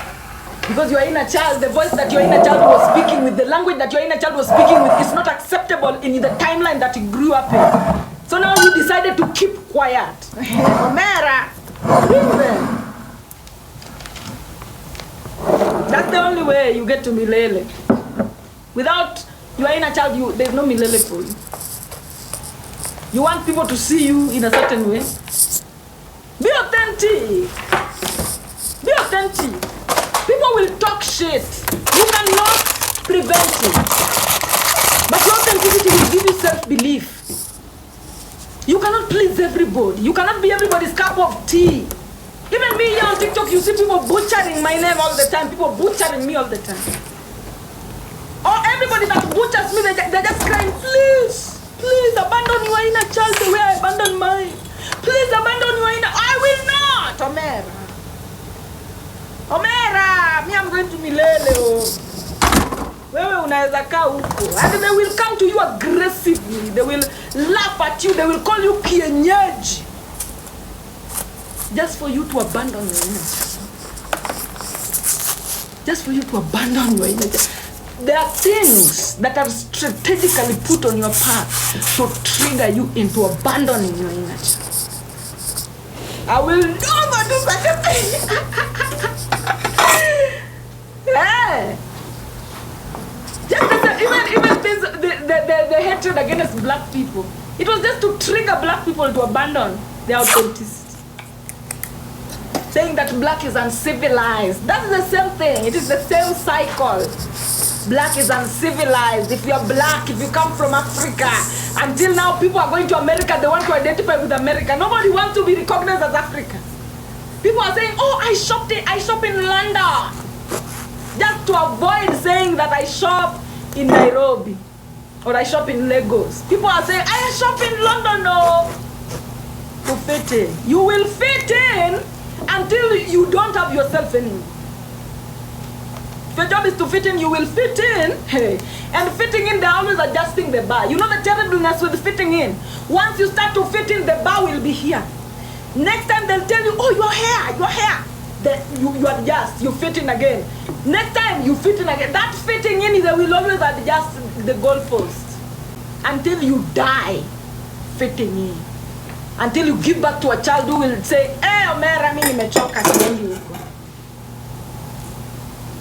Because your inner child, the voice that your inner child was speaking with, the language that your inner child was speaking with is not acceptable in the timeline that you grew up in. So now you decided to keep quiet. Omera, listen. That's the only way you get to milele. Without your inner child, there's no milele for you. You want people to see you in a certain way. Be authentic. Be authentic. People will talk shit. You cannot prevent it. But your authenticity will give you self-belief. You cannot please everybody. You cannot be everybody's cup of tea. Even me here on TikTok, you see people butchering my name all the time. People butchering me all the time. Or everybody that butchers me, they're just crying, please, please abandon your inner child the way I abandoned mine. Please abandon your inner... I will not, Omera. Omera, me I'm going to milele. Wewe unaweza kaa huko. And they will come to you aggressively. They will laugh at you. They will call you kienyeji. Just for you to abandon your inner child. Just for you to abandon your inner child. There are things that are strategically put on your path to trigger you into abandoning your inner child. I will never do such a thing. Hey. Just even this, the hatred against black people. It was just to trigger black people to abandon their authenticity. Saying that black is uncivilized. That's the same thing. It is the same cycle. Black is uncivilized. If you're black, if you come from Africa, until now people are going to America, they want to identify with America. Nobody wants to be recognized as African. People are saying, oh, I shop in London. Just to avoid saying that I shop in Nairobi or I shop in Lagos. People are saying, I shop in London, no. To fit in. You will fit in until you don't have yourself anymore. If your job is to fit in, you will fit in. Hey. And fitting in, they're always adjusting the bar. You know the terribleness with fitting in. Once you start to fit in, the bar will be here. Next time they'll tell you, oh, your hair. Then you adjust, you fit in again. Next time you fit in again. That fitting in, they will always adjust the goalpost until you die fitting in. Until you give back to a child who will say, hey, Omera, mimi nimechoka siendi huko.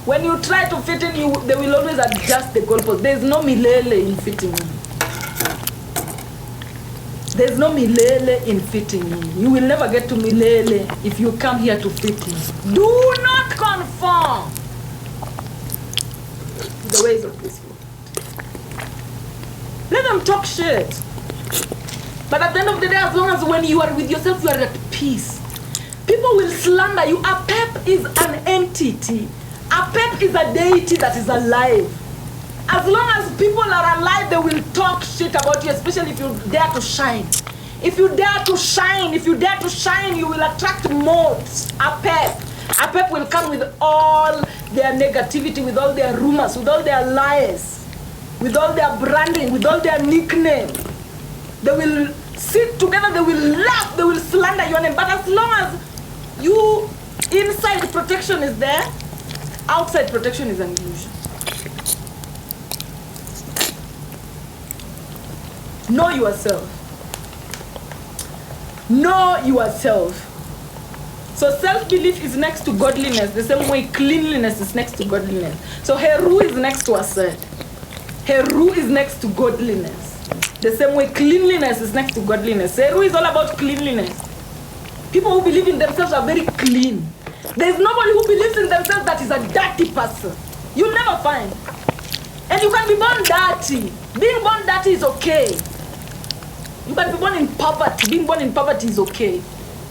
When you try to fit in, they will always adjust the goalpost. There is no milele in fitting in. There is no milele in fitting in. You will never get to milele if you come here to fit in. Do not conform to the ways of this world. Let them talk shit. But at the end of the day, as long as when you are with yourself, you are at peace. People will slander you. A pep is an entity. A pep is a deity that is alive. As long as people are alive, they will talk shit about you, especially if you dare to shine. If you dare to shine, you will attract moths. A pep will come with all their negativity, with all their rumors, with all their lies, with all their branding, with all their nickname. They will sit together, they will laugh, they will slander your name. But as long as you, inside protection is there, outside protection is an illusion. Know yourself. Know yourself. So self-belief is next to godliness, the same way cleanliness is next to godliness. So Heru is next to ascent. Heru is next to godliness. The same way cleanliness is next to godliness. Heru is all about cleanliness. People who believe in themselves are very clean. There's nobody who believes in themselves that is a dirty person. You'll never find. And you can be born dirty. Being born dirty is okay. You can be born in poverty. Being born in poverty is okay.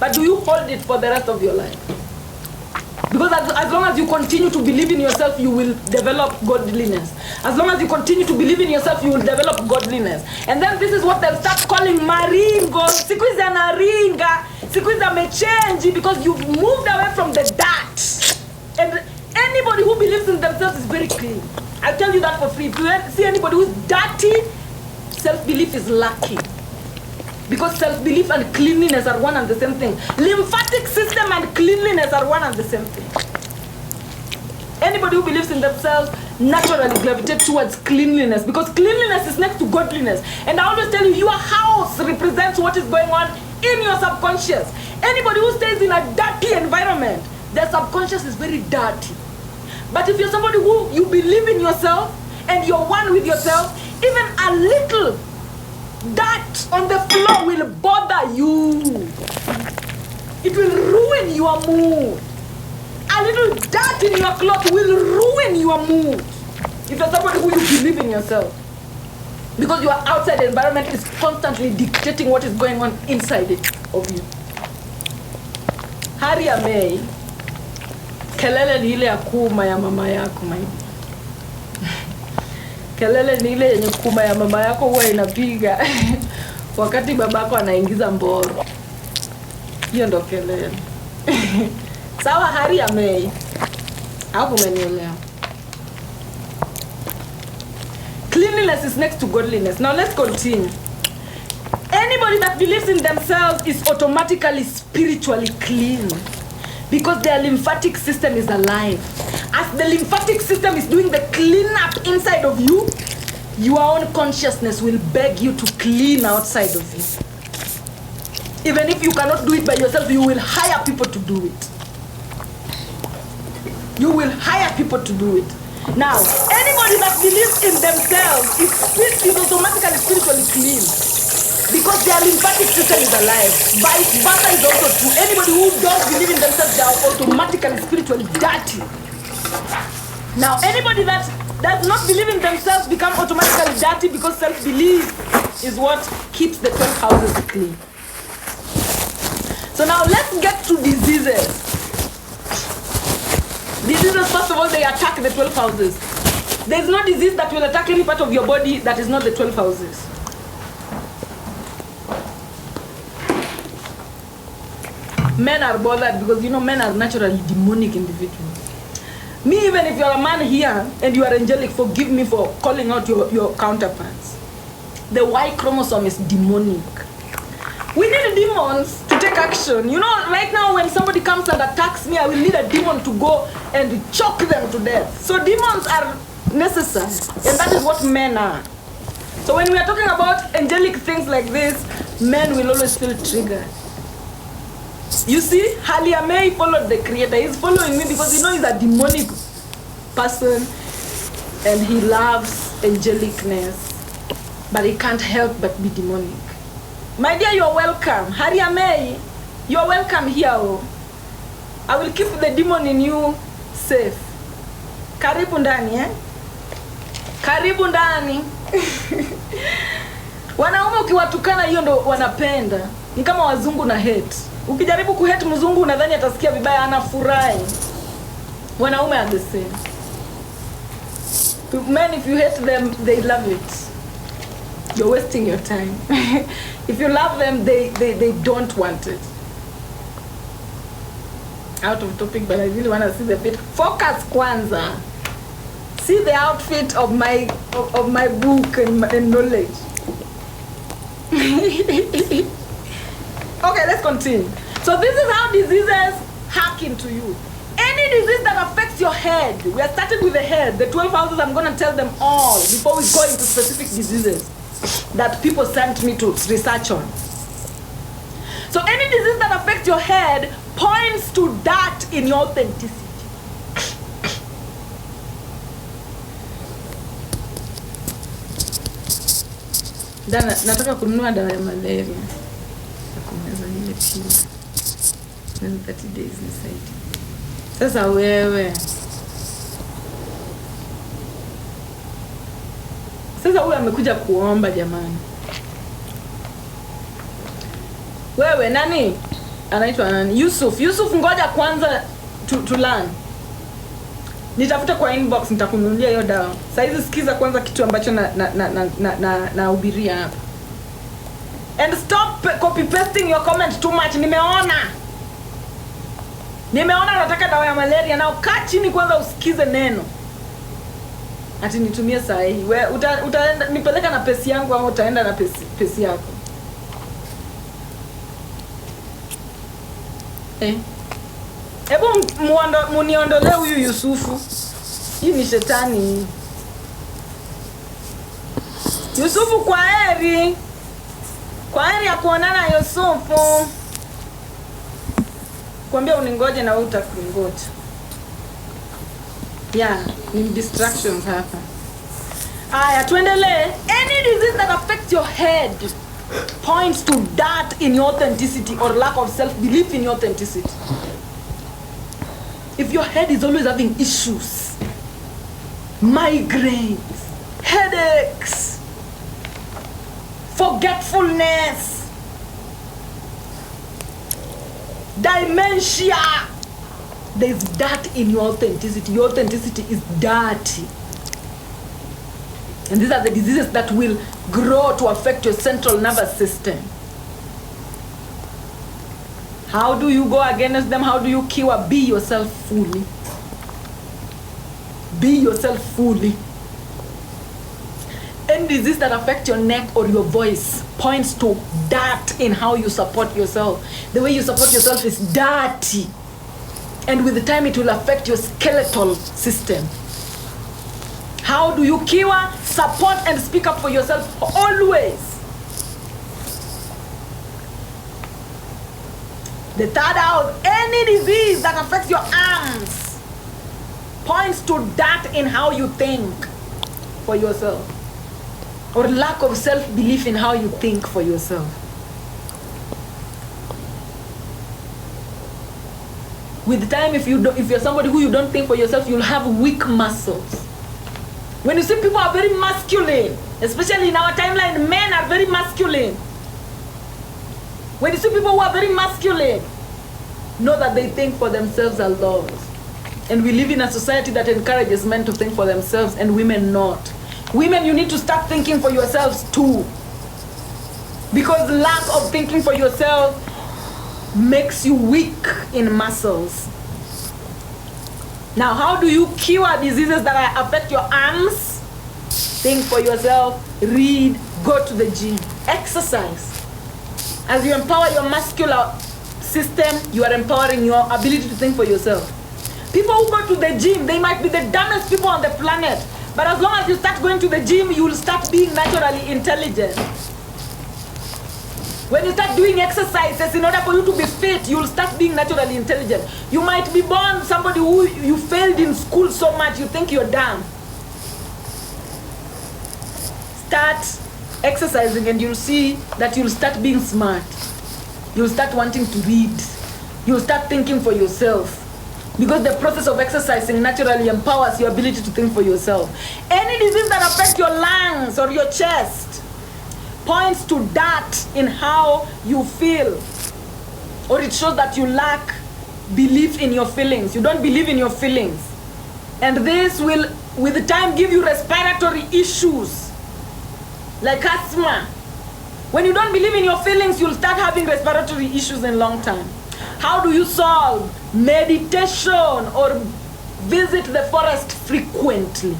But do you hold it for the rest of your life? Because as long as you continue to believe in yourself, you will develop godliness. As long as you continue to believe in yourself, you will develop godliness. And then this is what they'll start calling maringo. Siku hizi anaringa. Siku hizi amechange, because you've moved away from the dirt. And anybody who believes in themselves is very clean. I'll tell you that for free. If you see anybody who's dirty, self-belief is lacking. Because self-belief and cleanliness are one and the same thing. Lymphatic system and cleanliness are one and the same thing. Anybody who believes in themselves naturally gravitates towards cleanliness, because cleanliness is next to godliness. And I always tell you, your house represents what is going on in your subconscious. Anybody who stays in a dirty environment, their subconscious is very dirty. But if you're somebody who you believe in yourself and you're one with yourself, even a little dirt on the floor will bother you. It will ruin your mood. A little dirt in your cloth will ruin your mood if you're somebody who you believe in yourself. Because your outside environment is constantly dictating what is going on inside it of you. Haria May, kelele ni ile ya kuuma ya mama yako maidi. Kelele ni ile yenye kuuma ya mama yako huwa inapiga wakati babako anaingiza mboro. Hiyo ndo kelele. Sawa Haria May. Hapo umenielewa. Cleanliness is next to godliness. Now let's continue. Anybody that believes in themselves is automatically spiritually clean, because their lymphatic system is alive. As the lymphatic system is doing the cleanup inside of you, your own consciousness will beg you to clean outside of you. Even if you cannot do it by yourself, you will hire people to do it. You will hire people to do it. Now, anybody that believes in themselves is automatically spiritually clean, because their lymphatic system is alive. Vice versa is also true. Anybody who does believe in themselves, they are automatically spiritually dirty. Now, anybody that does not believe in themselves become automatically dirty, because self-belief is what keeps the 12 houses clean. So now let's get to diseases. Diseases, first of all, they attack the 12 houses. There's no disease that will attack any part of your body that is not the 12 houses. Men are bothered because, you know, men are naturally demonic individuals. Me, even if you're a man here and you are angelic, forgive me for calling out your counterparts. The Y chromosome is demonic. We need demons to take action. You know, right now when somebody comes and attacks me, I will need a demon to go and choke them to death. So demons are necessary, and that is what men are. So when we are talking about angelic things like this, men will always feel triggered. You see, Halia May followed the Creator. He's following me because he knows he's a demonic person and he loves angelicness, but he can't help but be demonic. My dear, you're welcome. Halia May, you're welcome here. Oh. I will keep the demon in you safe. Karibu ndani, eh? Karibu ndani. Wanaume ukiwatukana hiyo ndo wanapenda. Ni kama wazungu na hate. Ukijaribu kuhate mzungu unadhani atasikia vibaya, anafurahi. Wanaume are the same. Men, if you hate them, they love it. You're wasting your time. If you love them, they don't want it. Out of topic, but I really want to see the fit. Focus kwanza. See the outfit of my book and knowledge. Okay, let's continue. So this is how diseases hack into you. Any disease that affects your head. We are starting with the head. The 12 houses, I'm going to tell them all before we go into specific diseases that people sent me to research on. So any disease that affects your head points to that in your authenticity. Nataka kununua dawa ya malaria. Kumeza ile pili. When 30 days inside. Sasa wewe. Sasa huyu amekuja kuomba jamani. Wewe nani? Anaitwa nani? Yusuf. Yusuf, ngoja kwanza to learn. Nitafuta kwa inbox, nitakununulia hiyo dawa. Sasa hizi sikiza kwanza kitu ambacho na hubiria hapa. And stop copy pasting your comment too much. Nimeona nataka dawa ya malaria, na ukaa chini kwanza usikize neno. Ati nitumie saa hii. Wewe utaenda nipeleka na pesi yangu au utaenda na pesi yako? Hebu muniondolee huyu Yusufu. Hii ni shetani. Yusufu, kwa heri. Kwa heri ya kuonana Yusufu. Kuambia uningoje na wewe utakungoja. Yeah, ni distractions hapa. Aya, tuendelee. Any disease that affects your head points to that in your authenticity or lack of self-belief in your authenticity. If your head is always having issues, migraines, headaches, forgetfulness, dementia, there's dirt in your authenticity. Your authenticity is dirty. And these are the diseases that will grow to affect your central nervous system. How do you go against them? How do you cure? Be yourself fully. Be yourself fully. Any disease that affects your neck or your voice points to dirt in how you support yourself. The way you support yourself is dirty. And with the time it will affect your skeletal system. How do you cure? Support and speak up for yourself always. The third house, any disease that affects your arms points to that in how you think for yourself, or lack of self-belief in how you think for yourself. With time, if you're somebody who you don't think for yourself, you'll have weak muscles. When you see people are very masculine, especially in our timeline, men are very masculine. When you see people who are very masculine, know that they think for themselves a lot. And we live in a society that encourages men to think for themselves and women not. Women, you need to start thinking for yourselves too. Because lack of thinking for yourself makes you weak in muscles. Now, how do you cure diseases that affect your arms? Think for yourself, read, go to the gym, exercise. As you empower your muscular system, you are empowering your ability to think for yourself. People who go to the gym, they might be the dumbest people on the planet, but as long as you start going to the gym, you will start being naturally intelligent. When you start doing exercises in order for you to be fit, you will start being naturally intelligent. You might be born somebody who you failed in school so much you think you're dumb. Start exercising and you'll see that you'll start being smart. You'll start wanting to read. You'll start thinking for yourself. Because the process of exercising naturally empowers your ability to think for yourself. Any disease that affects your lungs or your chest points to that in how you feel. Or it shows that you lack belief in your feelings. You don't believe in your feelings. And this will, with time, give you respiratory issues. Like asthma. When you don't believe in your feelings, you'll start having respiratory issues in long time. How do you solve? Meditation or visit the forest frequently.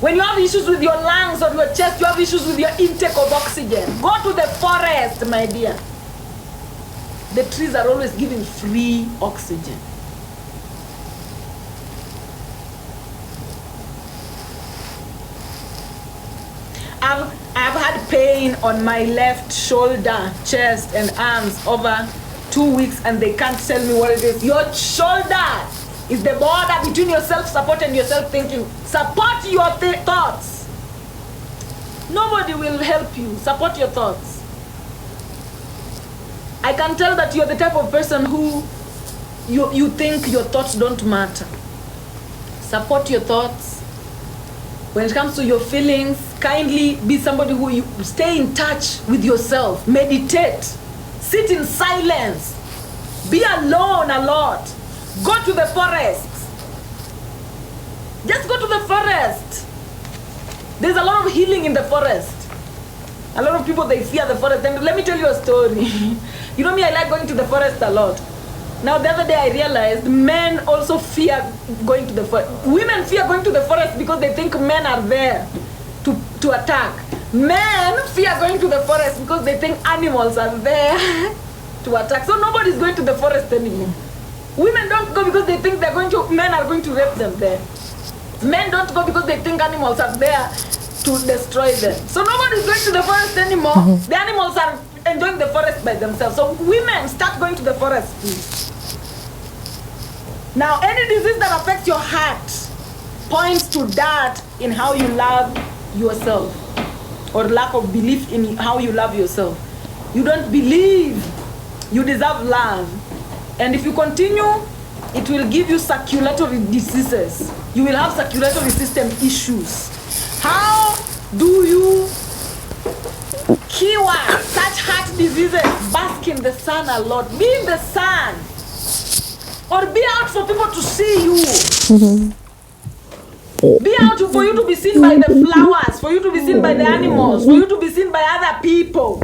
When you have issues with your lungs or your chest, you have issues with your intake of oxygen. Go to the forest, my dear. The trees are always giving free oxygen. I've had pain on my left shoulder, chest, and arms over 2 weeks, and they can't tell me what it is. Your shoulder is the border between your self-support and your self-thinking. Support your thoughts. Nobody will help you. Support your thoughts. I can tell that you're the type of person who you think your thoughts don't matter. Support your thoughts. When it comes to your feelings, kindly be somebody who you stay in touch with yourself. Meditate. Sit in silence. Be alone a lot. Go to the forest. Just go to the forest. There's a lot of healing in the forest. A lot of people, they fear the forest. And let me tell you a story. You know me, I like going to the forest a lot. Now, the other day I realized men also fear going to the forest. Women fear going to the forest because they think men are there to attack. Men fear going to the forest because they think animals are there to attack. So nobody's going to the forest anymore. Women don't go because they think men are going to rape them there. Men don't go because they think animals are there to destroy them. So nobody's going to the forest anymore. The animals are enjoying the forest by themselves. So women, start going to the forest, please. Now, any disease that affects your heart points to that in how you love yourself, or lack of belief in how you love yourself. You don't believe you deserve love. And if you continue, it will give you circulatory diseases. You will have circulatory system issues. How do you cure such heart diseases? Bask in the sun a lot. Be in the sun. Or be out for people to see you. Be out for you to be seen by the flowers, for you to be seen by the animals, for you to be seen by other people.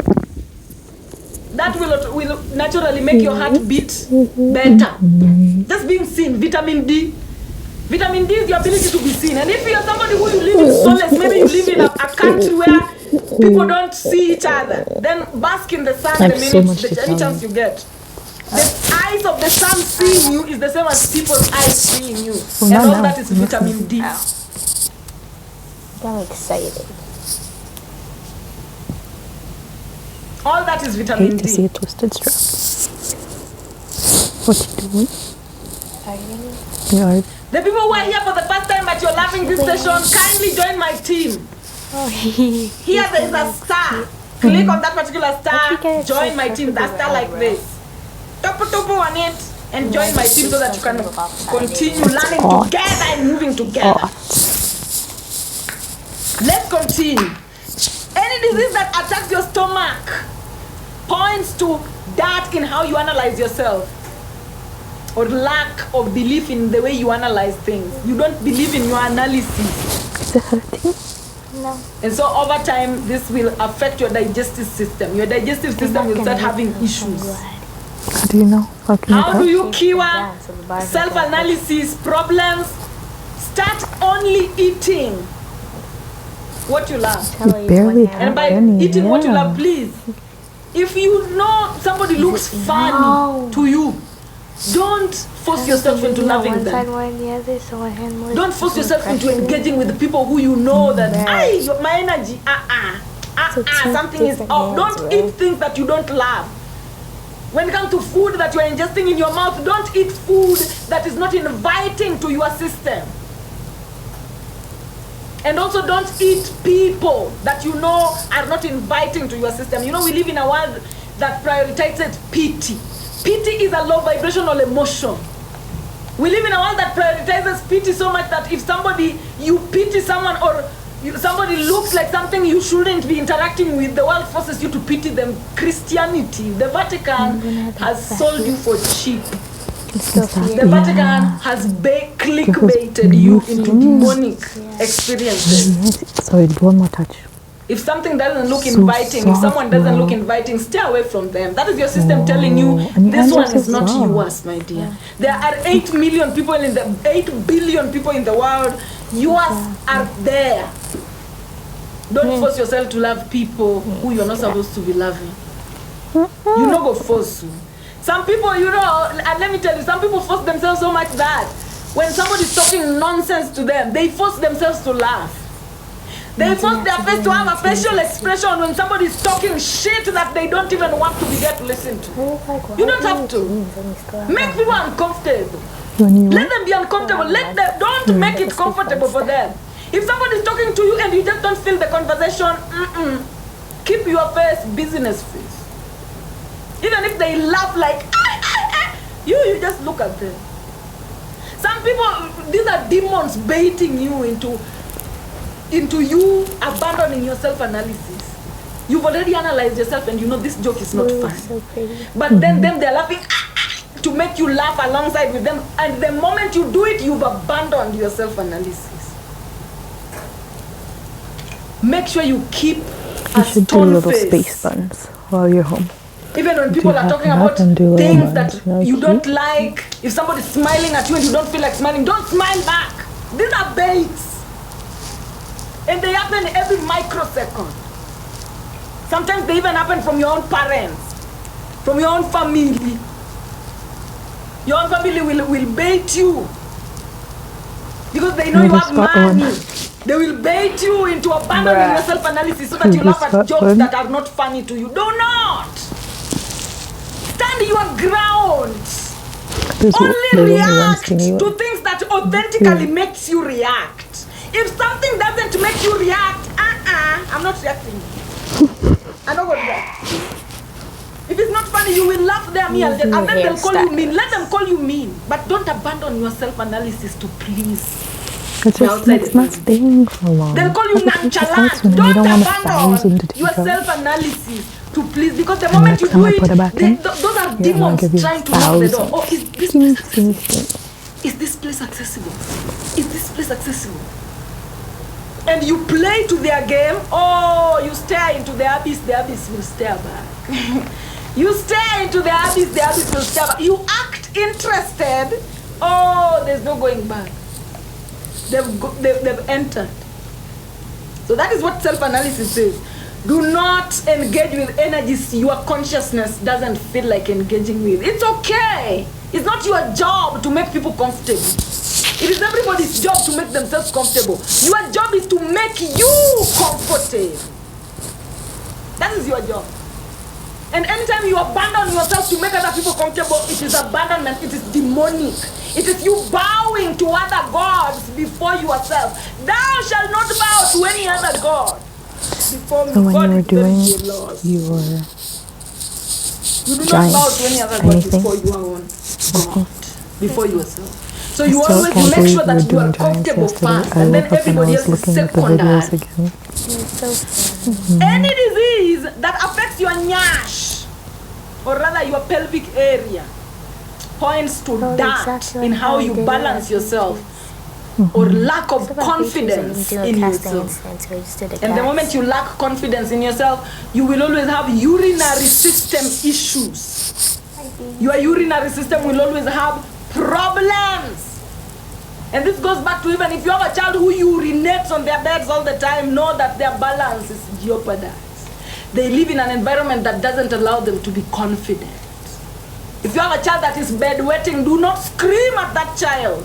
That will naturally make your heart beat better. Just being seen. Vitamin D. Vitamin D is the ability to be seen. And if you're somebody who you live in solace, maybe you live in a country where people don't see each other, then bask in the sun any chance you get. The eyes of the sun seeing you is the same as people's eyes seeing you. And all that is vitamin D. I'm excited. All that is I vitamin hate to D. see a twisted strap. What you doing? Yeah. The people who are here for the first time but you're loving this session, kindly join my team. Oh, Here there is a star. Click on that particular star, join my team. That star like this. Topo on it and join my team so that you can continue learning together and moving together. Let's continue. Any disease that attacks your stomach points to that in how you analyze yourself. or lack of belief in the way you analyze things. You don't believe in your analysis. Is it hurting? No. And so over time, this will affect your digestive system. Your digestive system will start having issues. How do you know? How can How do you you cure self-analysis problems? Start only eating what you love. You barely And by have any, eating what you yeah. love, please, if you know somebody looks funny to you, don't force yourself into loving one side them. more than the other, so one hand more. Don't force yourself into engaging with the people who you know that, Right. my energy, So two something is different off. hands, Don't right? eat things that you don't love. When it comes to food that you are ingesting in your mouth, don't eat food that is not inviting to your system. And also don't eat people that you know are not inviting to your system. You know, we live in a world that prioritizes pity. Pity is a low vibrational emotion. We live in a world that prioritizes pity so much that if you pity someone or somebody looks like something you shouldn't be interacting with, the world forces you to pity them. Christianity, the Vatican has sold you for cheap. The Vatican has clickbaited you into demonic experiences. Yes. Sorry, one more touch. If something doesn't look So inviting, if someone soft, doesn't look wow. inviting, stay away from them. That is your system telling you and this your one is ancestors not are. yours, my dear. There are 8 billion people in the world. Yours are there. Don't force yourself to love people who you're not supposed to be loving. You know, go force you. Some people, and let me tell you, some people force themselves so much that when somebody's talking nonsense to them, they force themselves to laugh. They force their face to have a facial expression when somebody's talking shit that they don't even want to be there to listen to. You don't have to. Make people uncomfortable. Let them be uncomfortable. Don't make it comfortable for them. If somebody's talking to you and you just don't feel the conversation, keep your face business face. Even if they laugh like, you just look at them. Some people, these are demons baiting you into you abandoning your self-analysis. You've already analyzed yourself and you know this joke is not fun. So pretty. But then they're laughing to make you laugh alongside with them. And the moment you do it, you've abandoned your self-analysis. Make sure you keep a You should do stone little face. space buns while you're home. Even when people are have talking to about and do little things buns, that you know, you don't cute. like, if somebody's smiling at you and you don't feel like smiling, don't smile back. These are baits. And they happen every microsecond. Sometimes they even happen from your own parents, from your own family. Your own family will bait you because they know you have money. They will bait you into abandoning your self-analysis so that you laugh at jokes that are not funny to you. Do not! Stand your ground. Only react to things that authentically makes you react. If something doesn't make you react, I'm not reacting. I'm not going to react. If it's not funny, you will laugh there, me, and then they'll call you mean. Let them call you mean. But don't abandon your self-analysis to please. It's not staying for long. They'll call you nonchalant. Don't abandon your self-analysis to please. Because the moment you do it, those are demons trying to knock the door. Oh, is this place accessible? Is this place accessible? And you play to their game. Oh, you stare into the abyss will stare back. You stare into the abyss will stare back. You act interested. Oh, there's no going back. They've entered. So that is what self-analysis is. Do not engage with energies your consciousness doesn't feel like engaging with. It's okay. It's not your job to make people comfortable. It is everybody's job to make themselves comfortable. Your job is to make you comfortable. That is your job. And anytime you abandon yourself to make other people comfortable, it is abandonment, it is demonic. It is you bowing to other gods before yourself. Thou shalt not bow to any other god before me. So when God you were is very doing jealous. You do not giant bow to any other god anything? before your own God, before yourself. So you still always can't make believe sure you that were you doing are giants comfortable yesterday. first, I and then woke up and I everybody was else is looking at the videos secondary. again. It's so fun. Any disease that affects your nyash, or rather your pelvic area, points to Well, that exactly in like how how I you did it balance at yourself Mhm. or lack of It's about features that you confidence can do in casting yourself. instance, so I just did a And the cast. moment you lack confidence in yourself, you will always have urinary system issues. Your urinary system will always have problems. And this goes back to even if you have a child who urinates on their beds all the time, know that their balance is jeopardized. They live in an environment that doesn't allow them to be confident. If you have a child that is bedwetting, do not scream at that child.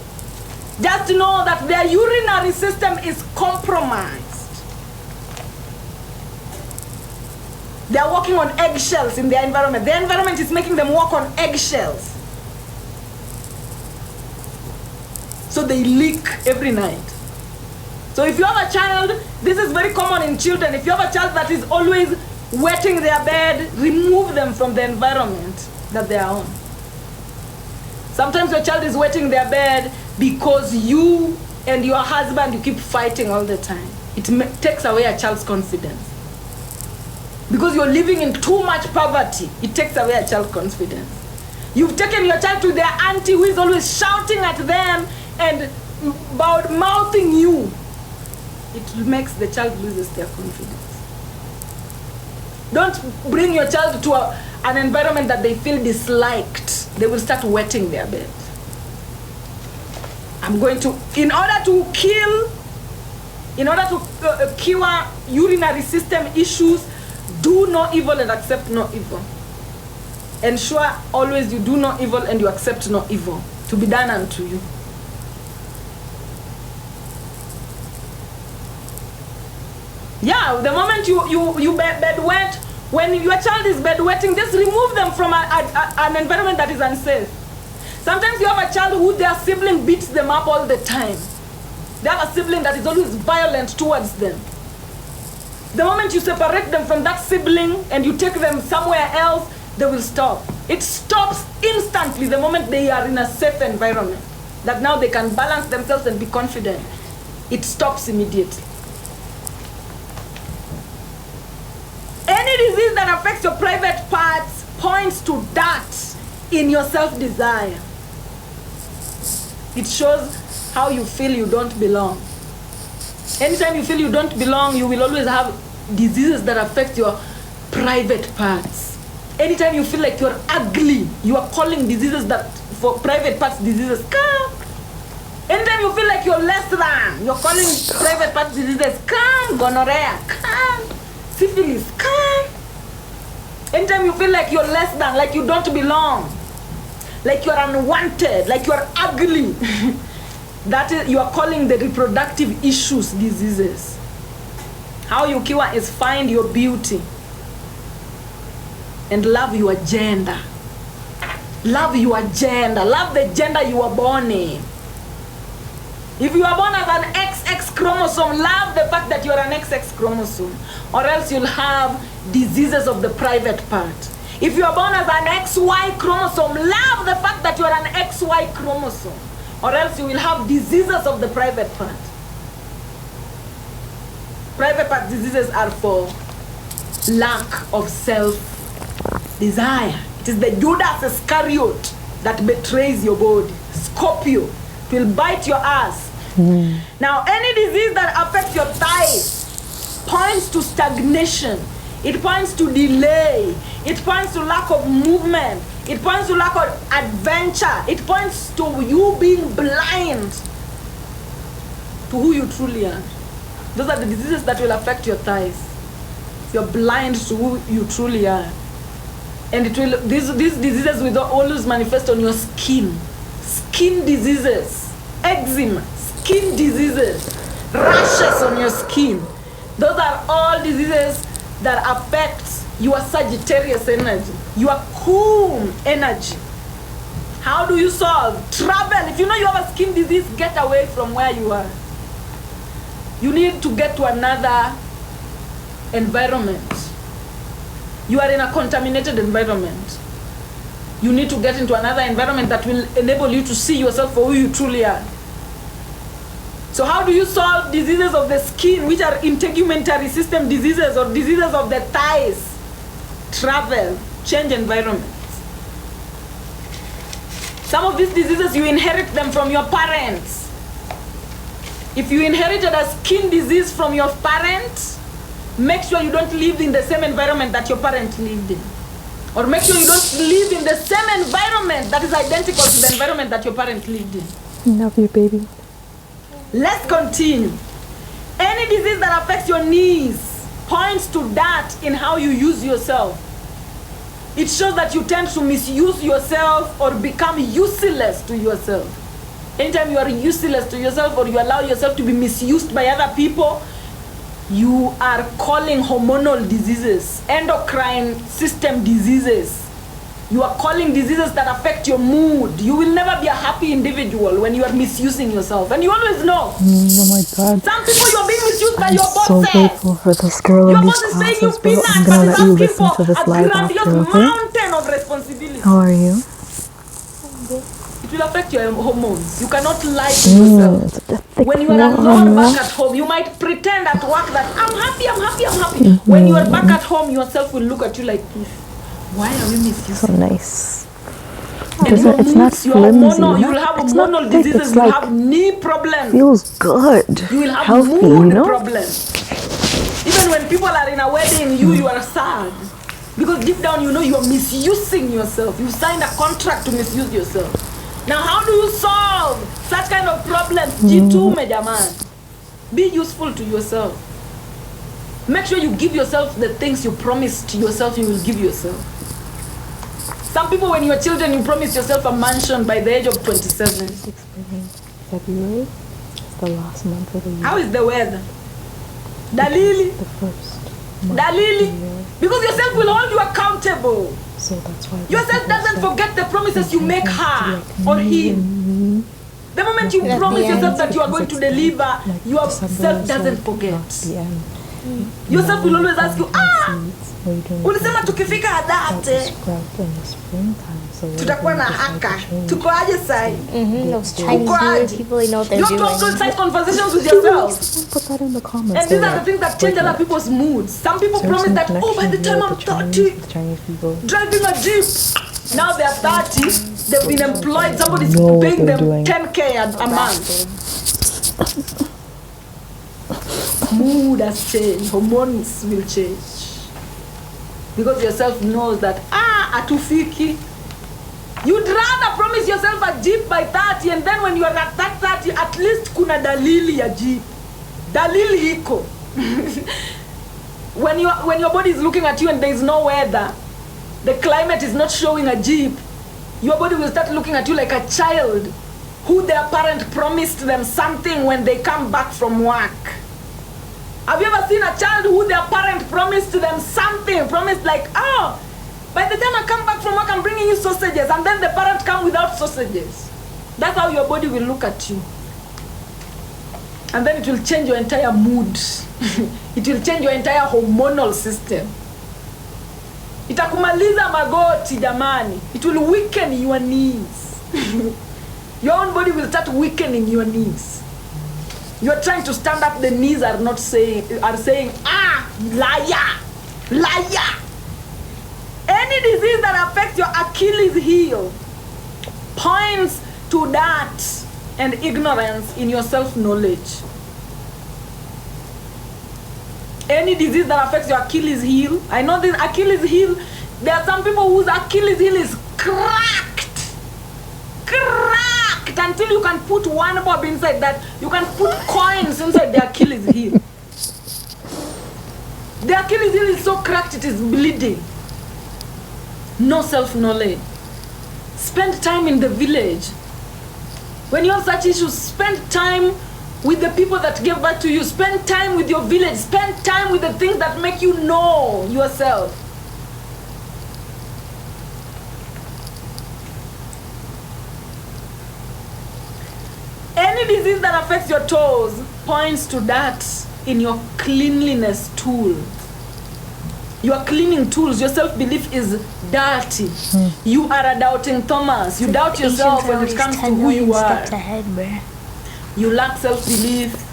Just know that their urinary system is compromised. They are walking on eggshells in their environment. Their environment is making them walk on eggshells. So they leak every night. So if you have a child, this is very common in children. If you have a child that is always wetting their bed, remove them from the environment that they are on. Sometimes your child is wetting their bed because you and your husband, you keep fighting all the time. It takes away a child's confidence. Because you're living in too much poverty, it takes away a child's confidence. You've taken your child to their auntie who is always shouting at them and mouthing you. It makes the child loses their confidence. Don't bring your child to an environment that they feel disliked. They will start wetting their bed. In order to cure urinary system issues, do no evil and accept no evil. Ensure always you do no evil and you accept no evil to be done unto you. Yeah, the moment you bedwet, when your child is bedwetting, just remove them from an environment that is unsafe. Sometimes you have a child who their sibling beats them up all the time. They have a sibling that is always violent towards them. The moment you separate them from that sibling and you take them somewhere else, they will stop. It stops instantly the moment they are in a safe environment, that now they can balance themselves and be confident. It stops immediately. Any disease that affects your private parts points to that in your self-desire. It shows how you feel you don't belong. Anytime you feel you don't belong, you will always have diseases that affect your private parts. Anytime you feel like you're ugly, you are calling diseases that, for private parts diseases, come. Anytime you feel like you're less than, you're calling private parts diseases, come. Gonorrhea, come. Syphilis, come. Anytime you feel like you're less than, like you don't belong, like you're unwanted, like you're ugly, that is, you are calling the reproductive issues diseases. How you cure is find your beauty and love your gender. Love your gender. Love the gender you were born in. If you are born as an XX chromosome, love the fact that you are an XX chromosome, or else you'll have diseases of the private part. If you are born as an XY chromosome, love the fact that you are an XY chromosome, or else you will have diseases of the private part. Private part diseases are for lack of self-desire. It is the Judas Iscariot that betrays your body. Scorpio, it will bite your ass. Now, any disease that affects your thighs points to stagnation. It points to delay. It points to lack of movement. It points to lack of adventure. It points to you being blind to who you truly are. Those are the diseases that will affect your thighs. You're blind to who you truly are. And it will, these diseases will always manifest on your skin. Skin diseases, eczema, skin diseases, rashes on your skin. Those are all diseases that affect your Sagittarius energy, your cool energy. How do you solve? Travel. If you know you have a skin disease, get away from where you are. You need to get to another environment. You are in a contaminated environment. You need to get into another environment that will enable you to see yourself for who you truly are. So how do you solve diseases of the skin, which are integumentary system diseases or diseases of the thighs? Travel, change environments. Some of these diseases, you inherit them from your parents. If you inherited a skin disease from your parents, make sure you don't live in the same environment that your parents lived in. Or make sure you don't live in the same environment that is identical to the environment that your parents lived in. Love you, baby. Let's continue. Any disease that affects your knees points to that in how you use yourself. It shows that you tend to misuse yourself or become useless to yourself. Anytime you are useless to yourself or you allow yourself to be misused by other people, you are calling hormonal diseases, endocrine system diseases. You are calling diseases that affect your mood. You will never be a happy individual when you are misusing yourself. And you always know. Oh my God. Some people you're being misused by I'm your so bosses. grateful for this girl Your in boss these is paying you classes, bro. peanuts, I'm but gonna is let you asking listen for to this a live grandiose after, okay? mountain of responsibility. How are you? It will affect your hormones. You cannot lie to yourself. It's a thick When you are one, alone back at home, you might pretend at work that I'm happy, I'm happy, I'm happy. When you are back at home, yourself will look at you like this. Why are we misusing? So nice. And your It's not moods, your flimsy. hormonal, you will have It's not hormonal thick, diseases, it's you will like- have knee problems, Feels good. you will have Healthy, mood you know? problems. Even when people are in a wedding, you are sad. Because deep down you know you are misusing yourself. You signed a contract to misuse yourself. Now how do you solve such kind of problems? G2 Major Man. Be useful to yourself. Make sure you give yourself the things you promised to yourself you will give yourself. Some people, when you are children, you promise yourself a mansion by the age of 27. February is the last month of the year. How is the weather? Dalili. The first month Dalili. of the year. Because yourself will hold you accountable. So that's why Yourself doesn't forget the promises you make her or him. The moment you At promise the yourself end. that you are going to deliver, yourself doesn't forget. Yourself will always ask you, ulisema tukifika Hadate tutakuwa na haka, tuko aje sai? Those Chinese Uko New Year aje? people, they know what You they're have to doing. have such conversations with yourself. Put that in the comments. And these are the things that change other people's moods. Some people promise that, oh, by the time I'm 30, Chinese people. driving a Jeep. Now they're 30, they've been employed, somebody's know what paying they're them doing. 10K a month. Mood has changed, hormones will change. Because yourself knows that, atufiki. You'd rather promise yourself a Jeep by 30 and then when you are at that 30, at least kuna dalili ya Jeep. Dalili iko. When your body is looking at you and there is no weather, the climate is not showing a Jeep, your body will start looking at you like a child who their parent promised them something when they come back from work. Have you ever seen a child who their parent promised them something? Promised like, oh, by the time I come back from work, I'm bringing you sausages. And then the parent come without sausages. That's how your body will look at you. And then it will change your entire mood. It will change your entire hormonal system. Itakumaliza magoti jamani. It will weaken your knees. Your own body will start weakening your knees. You're trying to stand up, the knees are saying, liar, liar. Any disease that affects your Achilles heel points to that and ignorance in your self-knowledge. Any disease that affects your Achilles heel, I know this Achilles heel, there are some people whose Achilles heel is cracked until you can put one bob inside that. You can put coins inside the Achilles heel. The Achilles heel is so cracked it is bleeding. No self-knowledge. Spend time in the village. When you have such issues, spend time with the people that gave birth to you. Spend time with your village. Spend time with the things that make you know yourself. Any disease that affects your toes points to that in your cleanliness tool. Your cleaning tools, your self-belief is dirty. You are a doubting Thomas. You doubt yourself when it comes to who you are. You lack self-belief.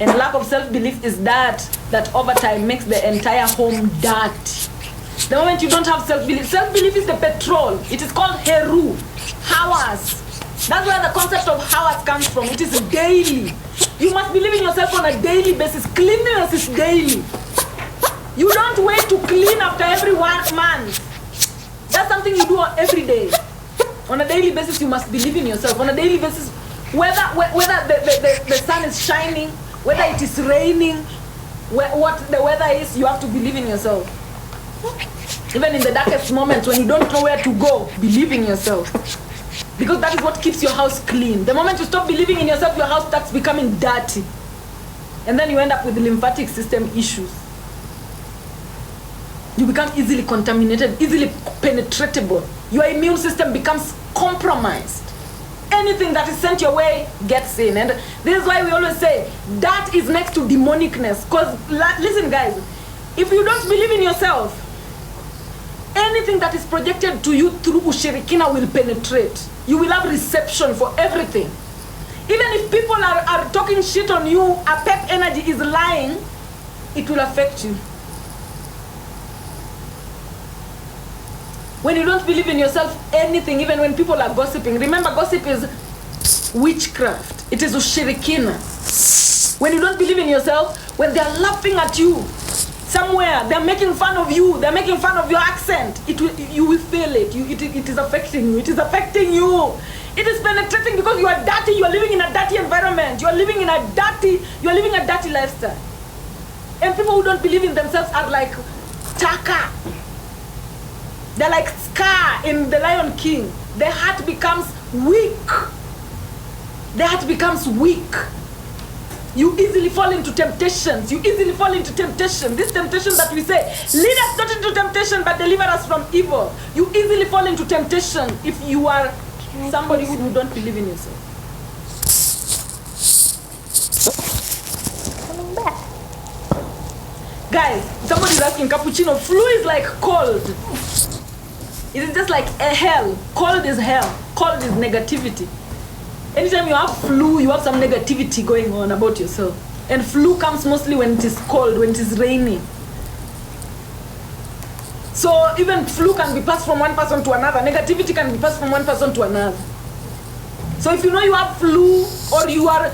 And lack of self-belief is that over time makes the entire home dirty. The moment you don't have self-belief is the petrol. It is called heru. Hours. That's where the concept of hours comes from. It is daily. You must believe in yourself on a daily basis. Cleanliness is daily. You don't wait to clean after every 1 month. That's something you do every day. On a daily basis, you must believe in yourself. On a daily basis, whether the sun is shining, whether it is raining, what the weather is, you have to believe in yourself. Even in the darkest moments when you don't know where to go, believe in yourself. Because that is what keeps your house clean. The moment you stop believing in yourself, your house starts becoming dirty. And then you end up with lymphatic system issues. You become easily contaminated, easily penetratable. Your immune system becomes compromised. Anything that is sent your way gets in. And this is why we always say, that is next to demonicness. Because, listen guys, if you don't believe in yourself, anything that is projected to you through ushirikina will penetrate. You will have reception for everything. Even if people are talking shit on you, a pep energy is lying, it will affect you. When you don't believe in yourself, anything, even when people are gossiping, remember gossip is witchcraft. It is ushirikina. When you don't believe in yourself, when they're laughing at you, somewhere, they're making fun of you, they're making fun of your accent, you will feel it. It is affecting you. It is affecting you. It is penetrating because you are dirty, you are living in a dirty environment, you are living a dirty lifestyle. And people who don't believe in themselves are like Taka. They're like Scar in The Lion King. Their heart becomes weak. Their heart becomes weak. You easily fall into temptations. This temptation that we say, lead us not into temptation, but deliver us from evil. You easily fall into temptation if you are somebody who don't believe in yourself. Coming back. Guys, somebody is asking, cappuccino, flu is like cold. It is just like a hell. Cold is hell. Cold is negativity. Anytime you have flu, you have some negativity going on about yourself. And flu comes mostly when it is cold, when it is raining. So even flu can be passed from one person to another. Negativity can be passed from one person to another. So if you know you have flu or you are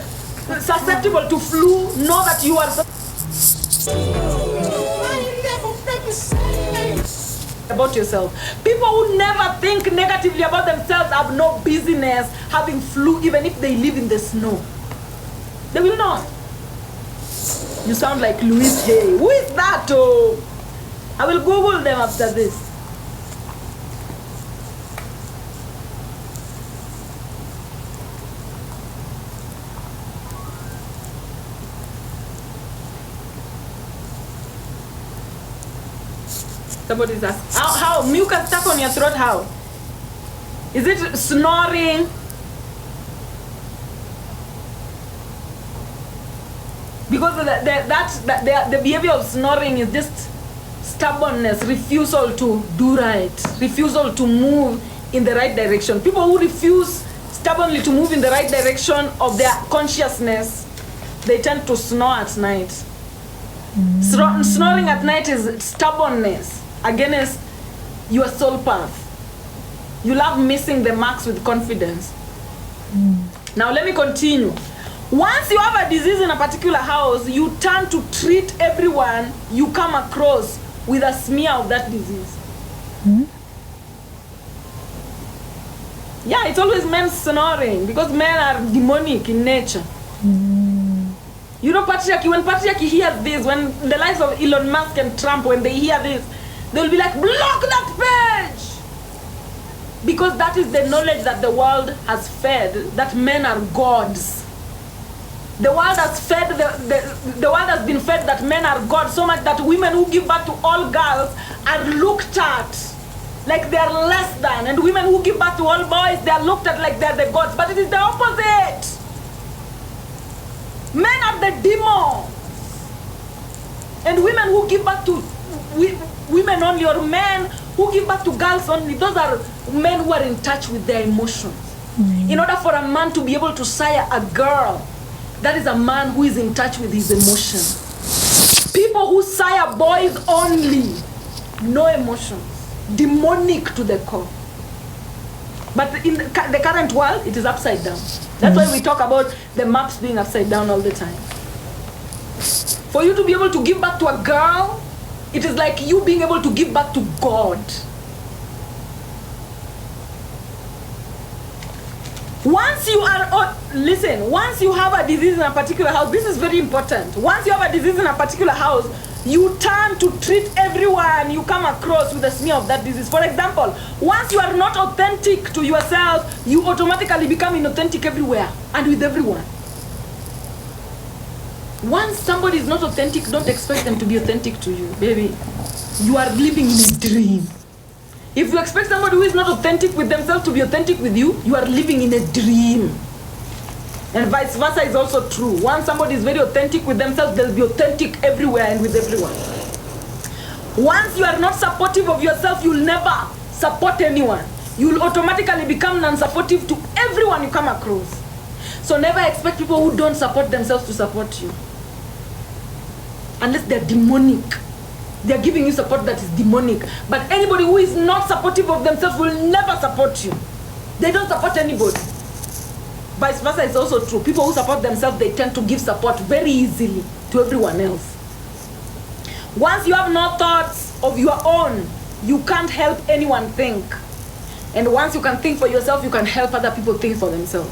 susceptible to flu, know that you are about yourself. People who never think negatively about themselves have no business having flu, even if they live in the snow. They will not. You sound like Louise Hay. Who is that? Oh, I will Google them after this. Somebody's asking, how mucus stuck on your throat, how? Is it snoring? Because the behavior of snoring is just stubbornness, refusal to do right, refusal to move in the right direction. People who refuse stubbornly to move in the right direction of their consciousness, they tend to snore at night. Snoring at night is stubbornness against your soul path. You love missing the marks with confidence. Now let me continue. Once you have a disease in a particular house, you turn to treat everyone you come across with a smear of that disease. Yeah, it's always men snoring because men are demonic in nature. You know, patriarchy, when patriarchy hears this, when the likes of Elon Musk and Trump, when they hear this, they'll be like, block that page! Because that is the knowledge that the world has fed, that men are gods. The world has fed, the world has been fed that men are gods so much that women who give birth to all girls are looked at like they are less than, and women who give birth to all boys, they are looked at like they are the gods. But it is the opposite. Men are the demons. And women who give birth to women only, or men who give birth to girls only, those are men who are in touch with their emotions. In order for a man to be able to sire a girl, that is a man who is in touch with his emotions. People who sire boys only, no emotions, demonic to the core. But in the current world, it is upside down. That's why we talk about the maps being upside down all the time. For you to be able to give back to a girl, it is like you being able to give back to God. Once you are, listen, once you have a disease in a particular house, this is very important. Once you have a disease in a particular house, you turn to treat everyone you come across with a smear of that disease. For example, once you are not authentic to yourself, you automatically become inauthentic everywhere and with everyone. Once somebody is not authentic, don't expect them to be authentic to you, baby. You are living in a dream. If you expect somebody who is not authentic with themselves to be authentic with you, you are living in a dream. And vice versa is also true. Once somebody is very authentic with themselves, they'll be authentic everywhere and with everyone. Once you are not supportive of yourself, you'll never support anyone. You'll automatically become non-supportive to everyone you come across. So never expect people who don't support themselves to support you. Unless they're demonic. They're giving you support that is demonic. But anybody who is not supportive of themselves will never support you. They don't support anybody. Vice versa is also true. People who support themselves, they tend to give support very easily to everyone else. Once you have no thoughts of your own, you can't help anyone think. And once you can think for yourself, you can help other people think for themselves.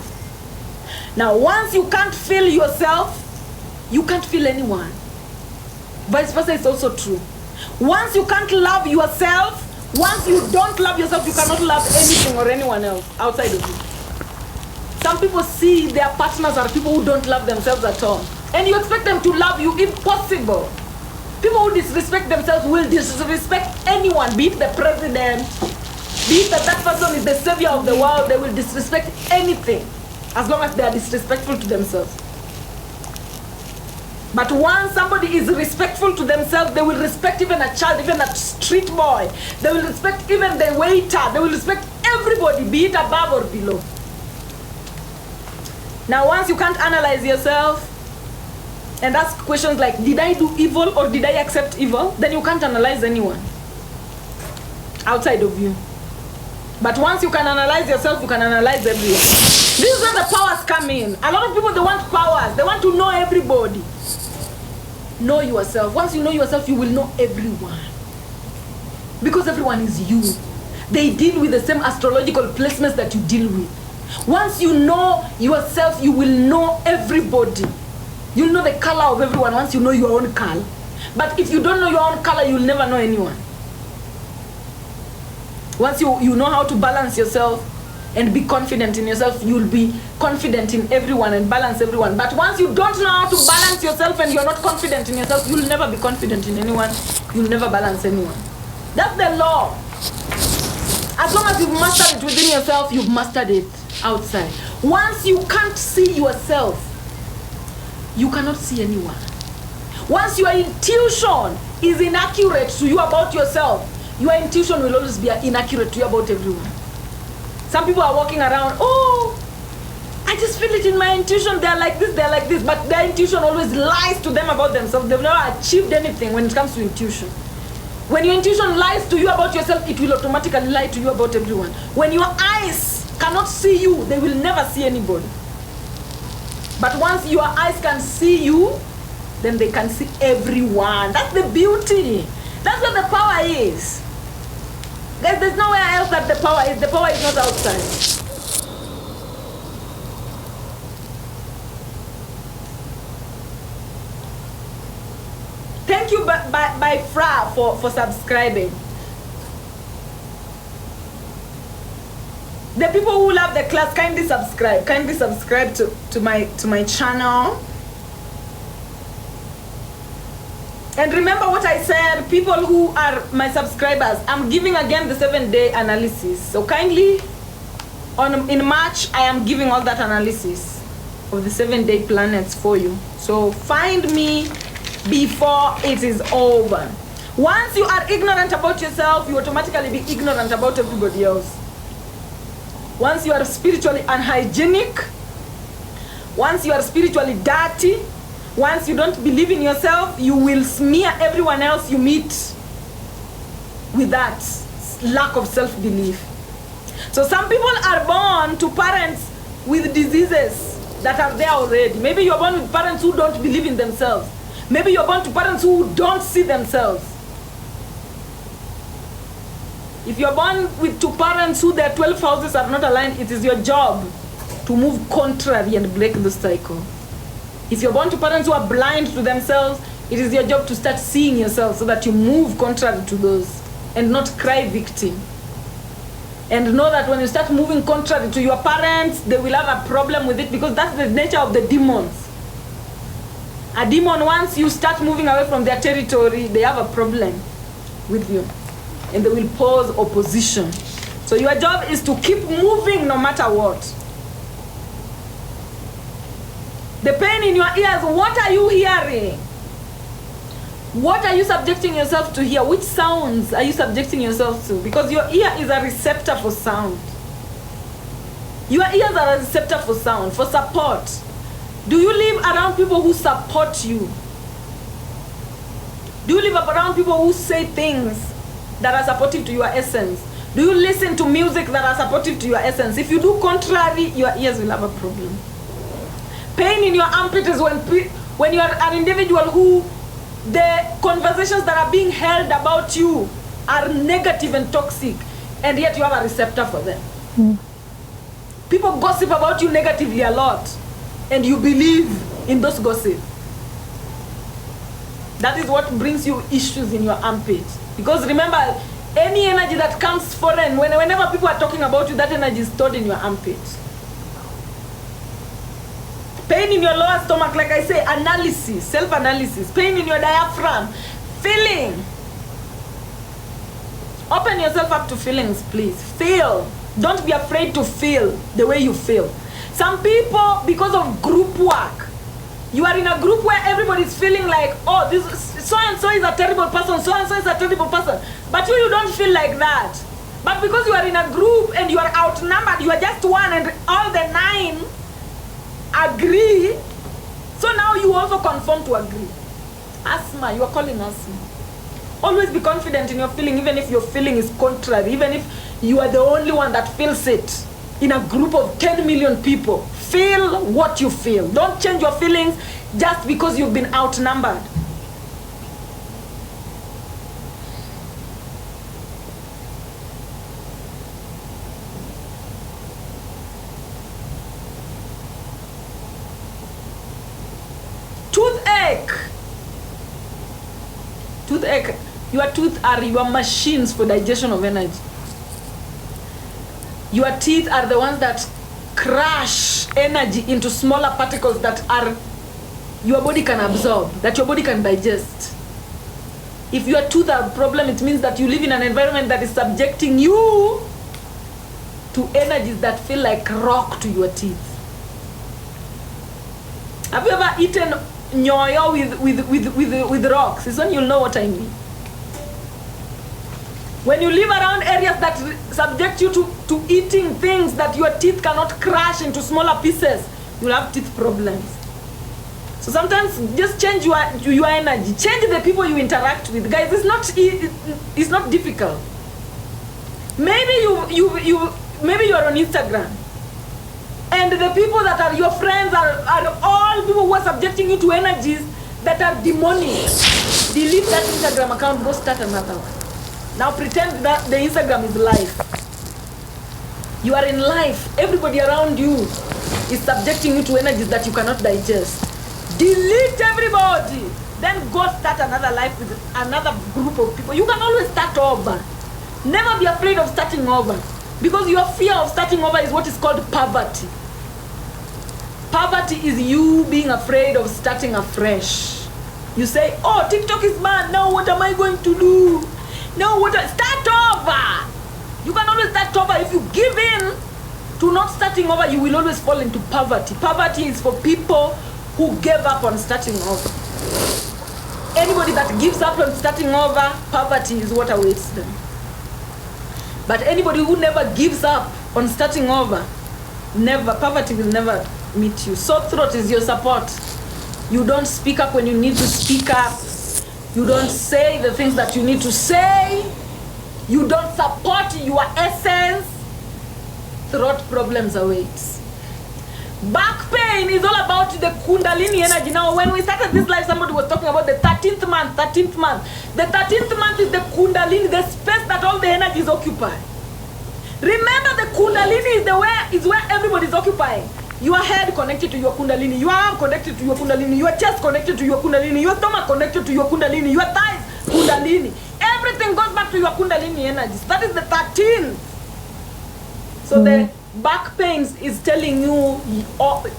Now, once you can't feel yourself, you can't feel anyone. Vice versa is also true. Once you can't love yourself, once you don't love yourself, you cannot love anything or anyone else outside of you. Some people see their partners are people who don't love themselves at all. And you expect them to love you. Impossible. People who disrespect themselves will disrespect anyone, be it the president, be it that person is the savior of the world, they will disrespect anything as long as they are disrespectful to themselves. But once somebody is respectful to themselves, they will respect even a child, even a street boy. They will respect even the waiter. They will respect everybody, be it above or below. Now, once you can't analyze yourself and ask questions like, did I do evil or did I accept evil? Then you can't analyze anyone outside of you. But once you can analyze yourself, you can analyze everyone. This is where the powers come in. A lot of people, they want powers. They want to know everybody. Know yourself. Once you know yourself, you will know everyone. Because everyone is you. They deal with the same astrological placements that you deal with. Once you know yourself, you will know everybody. You'll know the color of everyone once you know your own color. But if you don't know your own color, you'll never know anyone. Once you know how to balance yourself and be confident in yourself, you'll be confident in everyone and balance everyone. But once you don't know how to balance yourself and you're not confident in yourself, you'll never be confident in anyone. You'll never balance anyone. That's the law. As long as you've mastered it within yourself, you've mastered it outside. Once you can't see yourself, you cannot see anyone. Once your intuition is inaccurate to you about yourself, your intuition will always be inaccurate to you about everyone. Some people are walking around, oh, I just feel it in my intuition, they're like this, but their intuition always lies to them about themselves. They've never achieved anything when it comes to intuition. When your intuition lies to you about yourself, it will automatically lie to you about everyone. When your eyes cannot see you, they will never see anybody. But once your eyes can see you, then they can see everyone. That's the beauty. That's what the power is. Guys, there's nowhere else that the power is. The power is not outside. Thank you by Fra for subscribing. The people who love the class, kindly subscribe. Kindly subscribe to my channel. And remember what I said, people who are my subscribers, I'm giving again the 7-day analysis. So kindly, in March, I am giving all that analysis of the 7-day planets for you. So find me before it is over. Once you are ignorant about yourself, you automatically be ignorant about everybody else. Once you are spiritually unhygienic, once you are spiritually dirty, once you don't believe in yourself, you will smear everyone else you meet with that lack of self-belief. So some people are born to parents with diseases that are there already. Maybe you're born with parents who don't believe in themselves. Maybe you're born to parents who don't see themselves. If you're born with two parents who their 12 houses are not aligned, it is your job to move contrary and break the cycle. If you're born to parents who are blind to themselves, it is your job to start seeing yourself so that you move contrary to those and not cry victim. And know that when you start moving contrary to your parents, they will have a problem with it because that's the nature of the demons. A demon, once you start moving away from their territory, they have a problem with you. And they will pose opposition. So your job is to keep moving no matter what. The pain in your ears, what are you hearing? What are you subjecting yourself to hear? Which sounds are you subjecting yourself to? Because your ear is a receptor for sound. Your ears are a receptor for sound, for support. Do you live around people who support you? Do you live around people who say things that are supportive to your essence? Do you listen to music that are supportive to your essence? If you do contrary, your ears will have a problem. Pain in your armpit is when you are an individual who the conversations that are being held about you are negative and toxic, and yet you have a receptor for them. People gossip about you negatively a lot, and you believe in those gossip. That is what brings you issues in your armpit. Because remember, any energy that comes foreign, whenever people are talking about you, that energy is stored in your armpit. Pain in your lower stomach, like I say, analysis, self-analysis. Pain in your diaphragm, feeling. Open yourself up to feelings, please. Feel. Don't be afraid to feel the way you feel. Some people, because of group work, you are in a group where everybody's feeling like, oh, this so-and-so is a terrible person, so-and-so is a terrible person. But you don't feel like that. But because you are in a group and you are outnumbered, you are just one and all the 9 agree, so now you also conform to agree. Asthma, you are calling asthma. Always be confident in your feeling, even if your feeling is contrary, even if you are the only one that feels it. In a group of 10 million people, feel what you feel. Don't change your feelings just because you've been outnumbered. Toothache. Your teeth are your machines for digestion of energy. Your teeth are the ones that crush energy into smaller particles that your body can absorb, that your body can digest. If your tooth are a problem, it means that you live in an environment that is subjecting you to energies that feel like rock to your teeth. Have you ever eaten nyoyo with rocks? It's when you'll know what I mean. When you live around areas that subject you to eating things that your teeth cannot crush into smaller pieces, you'll have teeth problems. So sometimes just change your energy. Change the people you interact with. Guys, it's not difficult. Maybe you're on Instagram, and the people that are your friends are all people who are subjecting you to energies that are demonic. Delete that Instagram account, go start another one. Now pretend that the Instagram is life. You are in life. Everybody around you is subjecting you to energies that you cannot digest. Delete everybody. Then go start another life with another group of people. You can always start over. Never be afraid of starting over. Because your fear of starting over is what is called poverty. Poverty is you being afraid of starting afresh. You say, oh, TikTok is bad. Now what am I going to do? Now start over. You can always start over. If you give in to not starting over, you will always fall into poverty. Poverty is for people who gave up on starting over. Anybody that gives up on starting over, poverty is what awaits them. But anybody who never gives up on starting over, poverty will never meet you. Sore throat is your support. You don't speak up when you need to speak up. You don't say the things that you need to say. You don't support your essence. throat problems awaits. Back pain is all about the Kundalini energy. Now, when we started this live, somebody was talking about the 13th month. The 13th month is the Kundalini, the space that all the energies occupy. Remember, the Kundalini is where everybody is occupying. Your head connected to your Kundalini, your arm connected to your Kundalini, your chest connected to your Kundalini, your stomach connected to your Kundalini, your thighs, Kundalini. Everything goes back to your Kundalini energies. That is the 13th. So the back pains is telling you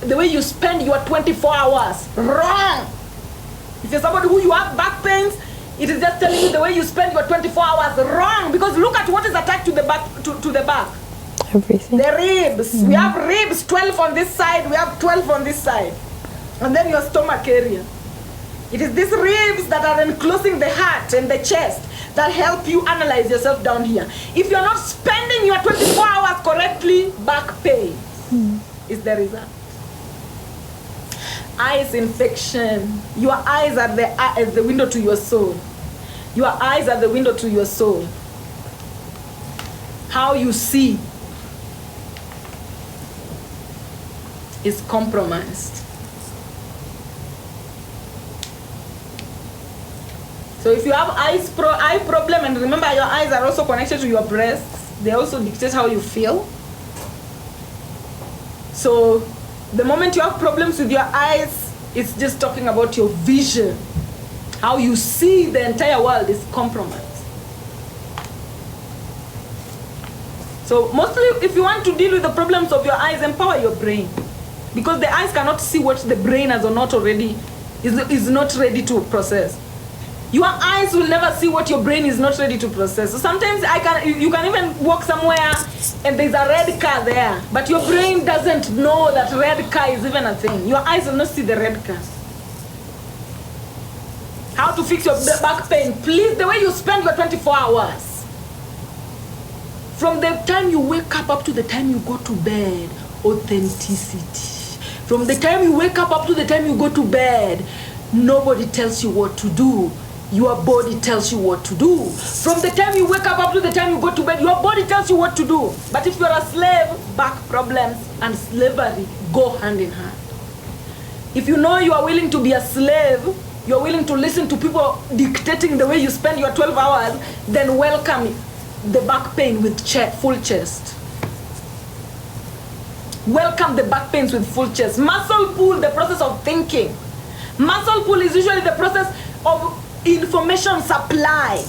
the way you spend your 24 hours. Wrong. If you're somebody who you have back pains, it is just telling you the way you spend your 24 hours. Wrong. Because look at what is attached to the back. To the back. Everything. The ribs. We have ribs, 12 on this side. We have 12 on this side. And then your stomach area. It is these ribs that are enclosing the heart and the chest that help you analyze yourself down here. If you're not spending your 24 hours correctly, back pain is the result. Eyes infection. Your eyes are the window to your soul. Your eyes are the window to your soul. How you see is compromised. So if you have eye problem, and remember your eyes are also connected to your breasts, they also dictate how you feel. So the moment you have problems with your eyes, it's just talking about your vision. How you see the entire world is compromised. So mostly if you want to deal with the problems of your eyes, empower your brain. Because the eyes cannot see what the brain has or not already, is not ready to process. Your eyes will never see what your brain is not ready to process. So sometimes you can even walk somewhere and there's a red car there, but your brain doesn't know that red car is even a thing. Your eyes will not see the red car. How to fix your back pain? Please, the way you spend your 24 hours. From the time you wake up to the time you go to bed, authenticity. From the time you wake up to the time you go to bed, nobody tells you what to do. Your body tells you what to do. From the time you wake up to the time you go to bed, your body tells you what to do. But if you're a slave, back problems and slavery go hand in hand. If you know you are willing to be a slave, you're willing to listen to people dictating the way you spend your 12 hours, then welcome the back pain with full chest. Welcome the back pains with full chest. Muscle pull, the process of thinking. Muscle pull is usually the process of information supply.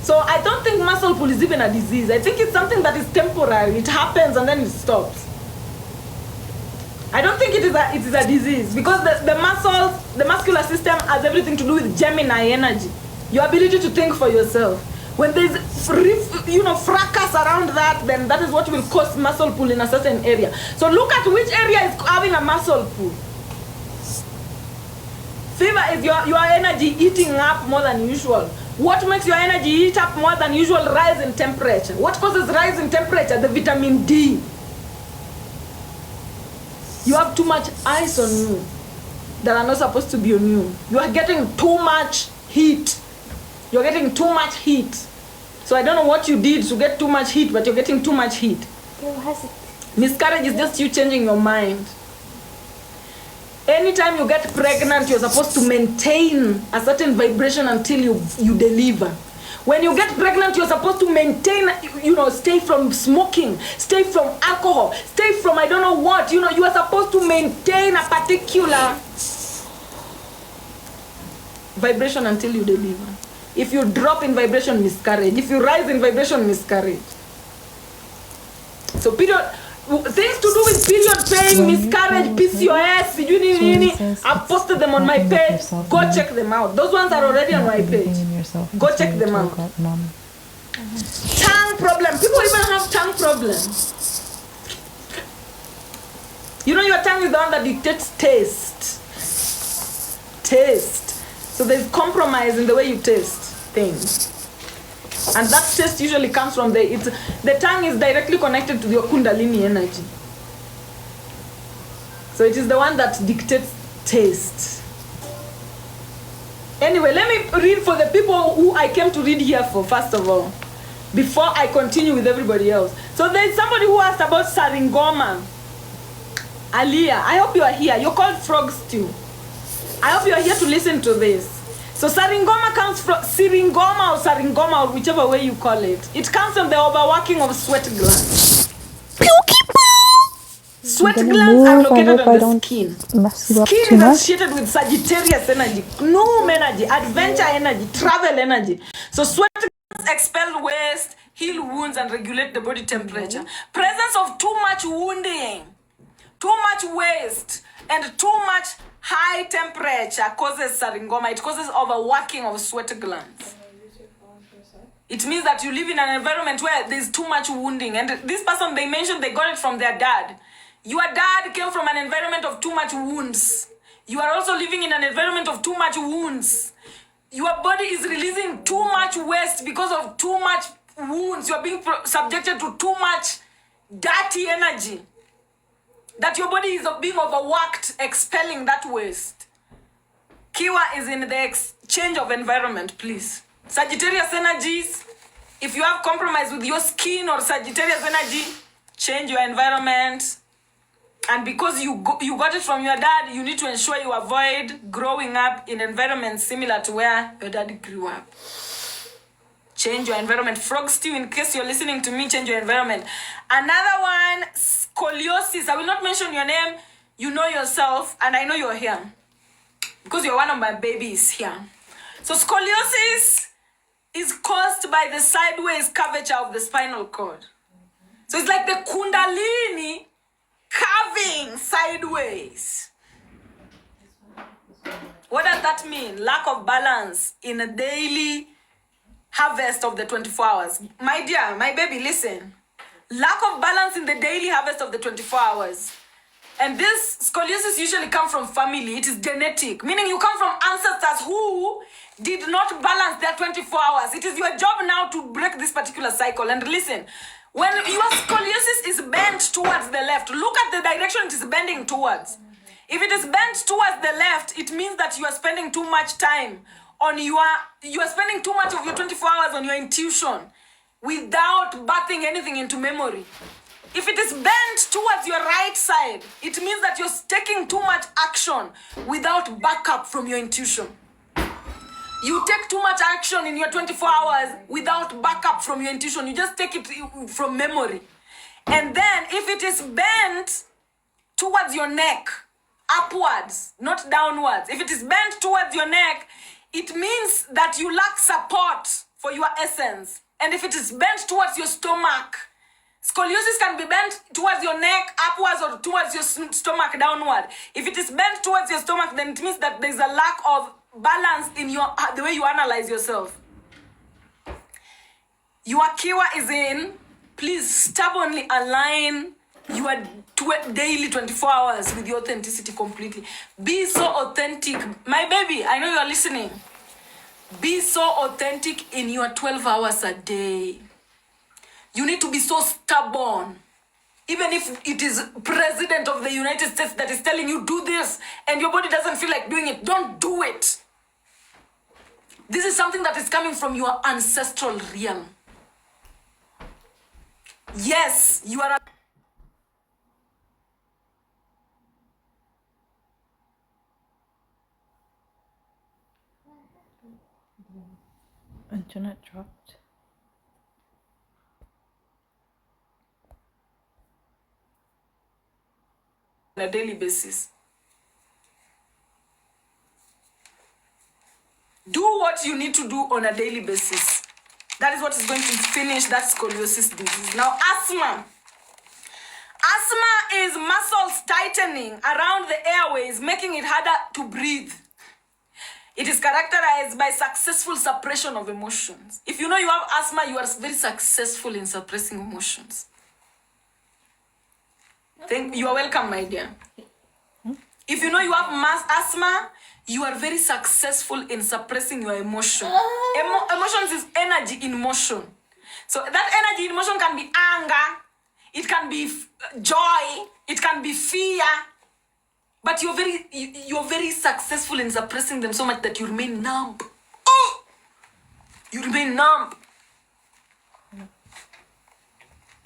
So I don't think muscle pull is even a disease. I think it's something that is temporary. It happens and then it stops. I don't think it is a disease, because the muscles, the muscular system has everything to do with Gemini energy. Your ability to think for yourself. When there's fracas around that, then that is what will cause muscle pull in a certain area. So look at which area is having a muscle pull. Fever is your energy eating up more than usual. What makes your energy eat up more than usual? Rise in temperature. What causes rise in temperature? The vitamin D. You have too much ice on you that are not supposed to be on you. You are getting too much heat. You're getting too much heat. So I don't know what you did to get too much heat, but you're getting too much heat. Miscarriage is just you changing your mind. Anytime you get pregnant, you're supposed to maintain a certain vibration until you deliver. When you get pregnant, you're supposed to maintain, stay from smoking, stay from alcohol, stay from I don't know what. You are supposed to maintain a particular vibration until you deliver. If you drop in vibration, miscarriage. If you rise in vibration, miscarriage. So things to do with period pain, miscarriage, PCOS, I've posted them on my page. Go check them out. Those ones are already on my page. Go check them out. Tongue problem. People even have tongue problems. Your tongue is the one that dictates taste. So there's compromise in the way you taste things. And that taste usually comes from the tongue is directly connected to your Kundalini energy. So it is the one that dictates taste. Anyway, let me read for the people who I came to read here for, first of all, before I continue with everybody else. So there's somebody who asked about Saringoma. Aliyah, I hope you are here. You're called frog stew. I hope you are here to listen to this. So Saringoma comes from Siringoma or Saringoma or whichever way you call it. It comes from the overworking of sweat glands. Sweat glands are located on the skin. Skin is associated with Sagittarius energy, Gnome energy, adventure energy, travel energy. So sweat glands expel waste, heal wounds, and regulate the body temperature. Presence of too much wounding, too much waste, and too much high temperature causes Saringoma. It causes overworking of sweat glands. It means that you live in an environment where there's too much wounding. And this person, they mentioned they got it from their dad. Your dad came from an environment of too much wounds. You are also living in an environment of too much wounds. Your body is releasing too much waste because of too much wounds. You are being subjected to too much dirty energy. That your body is being overworked, expelling that waste. Kiwa is in the exchange of environment, please. Sagittarius energies, if you have compromise with your skin or Sagittarius energy, change your environment. And because you got it from your dad, you need to ensure you avoid growing up in environments similar to where your dad grew up. Change your environment. Frog stew, in case you're listening to me, change your environment. Another one, scoliosis. I will not mention your name. You know yourself, and I know you're here. Because you're one of my babies here. So scoliosis is caused by the sideways curvature of the spinal cord. So it's like the kundalini curving sideways. What does that mean? Lack of balance in a daily harvest of the 24 hours. My dear, my baby, listen. Lack of balance in the daily harvest of the 24 hours. And this scoliosis usually comes from family. It is genetic, meaning you come from ancestors who did not balance their 24 hours. It is your job now to break this particular cycle. And listen, when your scoliosis is bent towards the left, look at the direction it is bending towards. If it is bent towards the left, it means that you are spending too much time on you are spending too much of your 24 hours on your intuition without birthing anything into memory. If it is bent towards your right side, it means that you're taking too much action without backup from your intuition. You take too much action in your 24 hours without backup from your intuition. You just take it from memory. And then if it is bent towards your neck, upwards, not downwards. If it is bent towards your neck, it means that you lack support for your essence. And if it is bent towards your stomach, scoliosis can be bent towards your neck, upwards, or towards your stomach, downward. If it is bent towards your stomach, then it means that there's a lack of balance in the way you analyze yourself. Your Kiwa is in, please stubbornly align your daily 24 hours with your authenticity completely. Be so authentic. My baby, I know you are listening. Be so authentic in your 12 hours a day. You need to be so stubborn. Even if it is President of the United States that is telling you do this and your body doesn't feel like doing it, don't do it. This is something that is coming from your ancestral realm. Yes, you are Internet dropped. on a daily basis. Do what you need to do on a daily basis. That is what is going to finish that scoliosis disease. Now, asthma. Asthma is muscles tightening around the airways, making it harder to breathe. It is characterized by successful suppression of emotions. If you know you have asthma, you are very successful in suppressing emotions. You are welcome, my dear. If you know you have asthma, you are very successful in suppressing your emotion. Emotions is energy in motion. So that energy in motion can be anger, it can be joy, it can be fear. But you're very successful in suppressing them so much that you remain numb. Oh! You remain numb.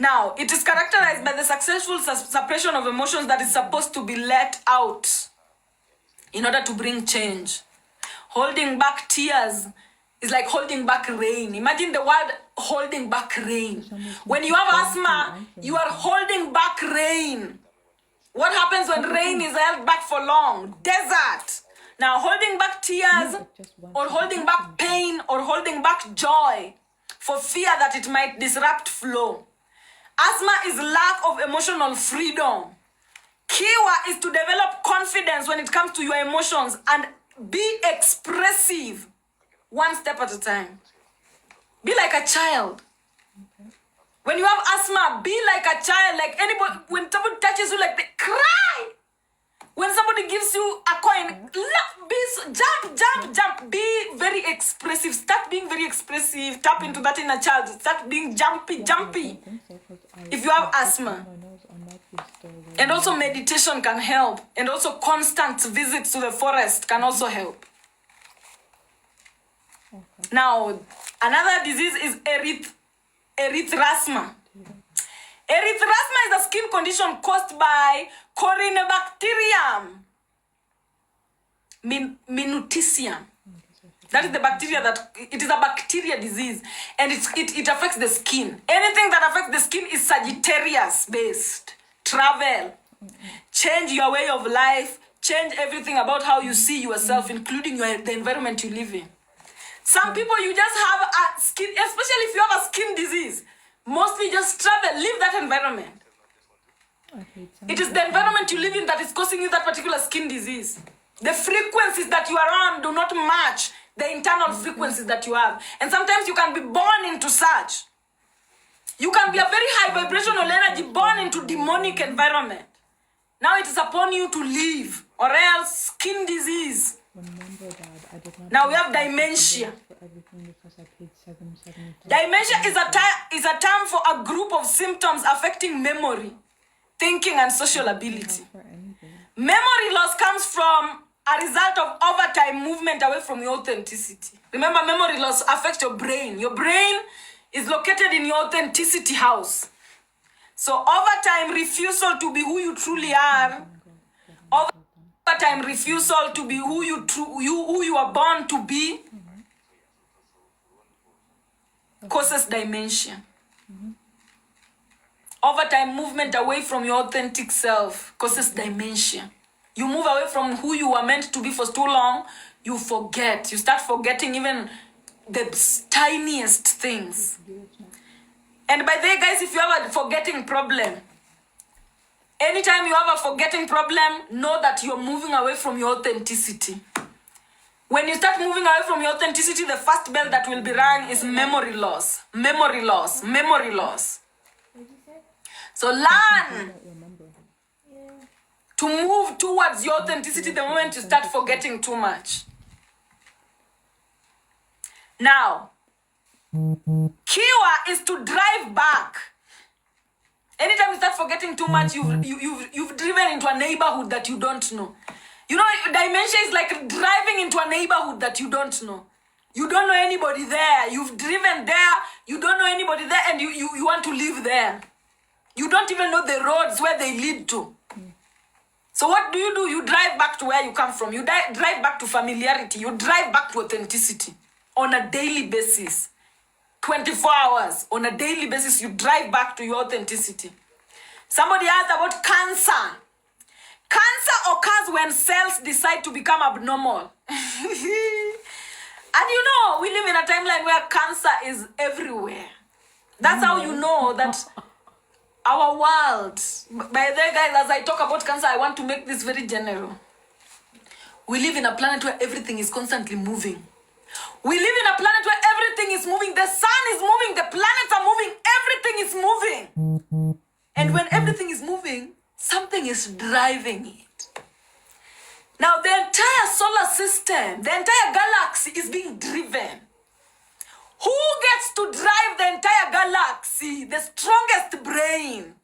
Now, it is characterized by the successful suppression of emotions that is supposed to be let out in order to bring change. Holding back tears is like holding back rain. Imagine the word holding back rain. When you have asthma, you are holding back rain. What happens when rain is held back for long? Desert. Now, holding back tears or holding back pain or holding back joy for fear that it might disrupt flow. Asthma is lack of emotional freedom. Kiwa is to develop confidence when it comes to your emotions and be expressive one step at a time. Be like a child. When you have asthma, be like a child. Like anybody, when somebody touches you, like they cry. When somebody gives you a coin, jump. Be very expressive. Start being very expressive. Tap into that inner child. Start being jumpy. If you have asthma. And also meditation can help. And also constant visits to the forest can also help. Now, another disease is erythrasma. Erythrasma is a skin condition caused by Corynebacterium minuticium. That is the bacteria it is a bacteria disease, and it affects the skin. Anything that affects the skin is Sagittarius based. Travel, change your way of life, change everything about how you see yourself, including the environment you live in. Some people, you just have a skin, especially if you have a skin disease, mostly just travel, leave that environment. It is the environment you live in that is causing you that particular skin disease. The frequencies that you are on do not match the internal frequencies that you have. And sometimes you can be born into such. You can be a very high vibrational energy born into demonic environment. Now it is upon you to leave, or else skin disease. Now we have dementia. Dementia is a term for a group of symptoms affecting memory, thinking, and social ability. Memory loss comes from a result of overtime movement away from your authenticity. Remember, memory loss affects your brain. Your brain is located in your authenticity house. So overtime refusal to be who you truly are, overtime refusal to be who you are born to be, causes dementia. Overtime movement away from your authentic self causes dementia. You move away from who you were meant to be for too long, you forget. You start forgetting even the tiniest things. And by the way, guys, if you have a forgetting problem, anytime you have a forgetting problem, know that you're moving away from your authenticity. When you start moving away from your authenticity, the first bell that will be rung is memory loss. Memory loss. Memory loss. So learn to move towards your authenticity the moment you start forgetting too much. Now, Kiwa is to drive back. Anytime you start forgetting too much, you've driven into a neighborhood that you don't know. You know, dementia is like driving into a neighborhood that you don't know. You don't know anybody there. You've driven there. You don't know anybody there, and you want to live there. You don't even know the roads where they lead to. So what do? You drive back to where you come from. You drive back to familiarity. You drive back to authenticity on a daily basis. 24 hours on a daily basis, you drive back to your authenticity. Somebody asked about cancer. Cancer occurs when cells decide to become abnormal. And you know, we live in a timeline where cancer is everywhere. That's how you know that our world, by the way, guys, as I talk about cancer, I want to make this very general. We live in a planet where everything is constantly moving. We live in a planet where everything is moving. The sun is moving. The planets are moving. Everything is moving. And when everything is moving, something is driving it. Now, the entire solar system, the entire galaxy is being driven. Who gets to drive the entire galaxy? The strongest brain.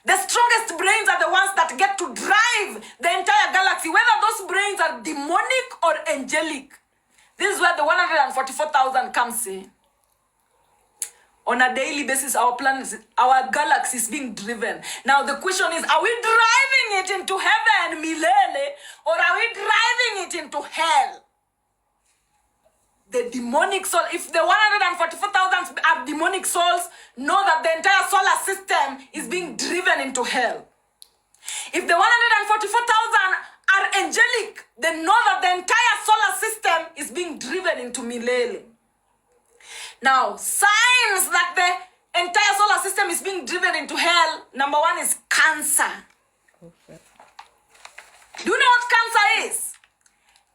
The strongest brains are the ones that get to drive the entire galaxy, whether those brains are demonic or angelic. This is where the 144,000 comes in. On a daily basis, our planet, our galaxy is being driven. Now the question is, are we driving it into heaven, milele, or are we driving it into hell? The demonic soul, if the 144,000 are demonic souls, know that the entire solar system is being driven into hell. If the 144,000 are angelic, then know that the entire solar system is being driven into milele. Now, signs that the entire solar system is being driven into hell, number one is cancer. Do you know what cancer is?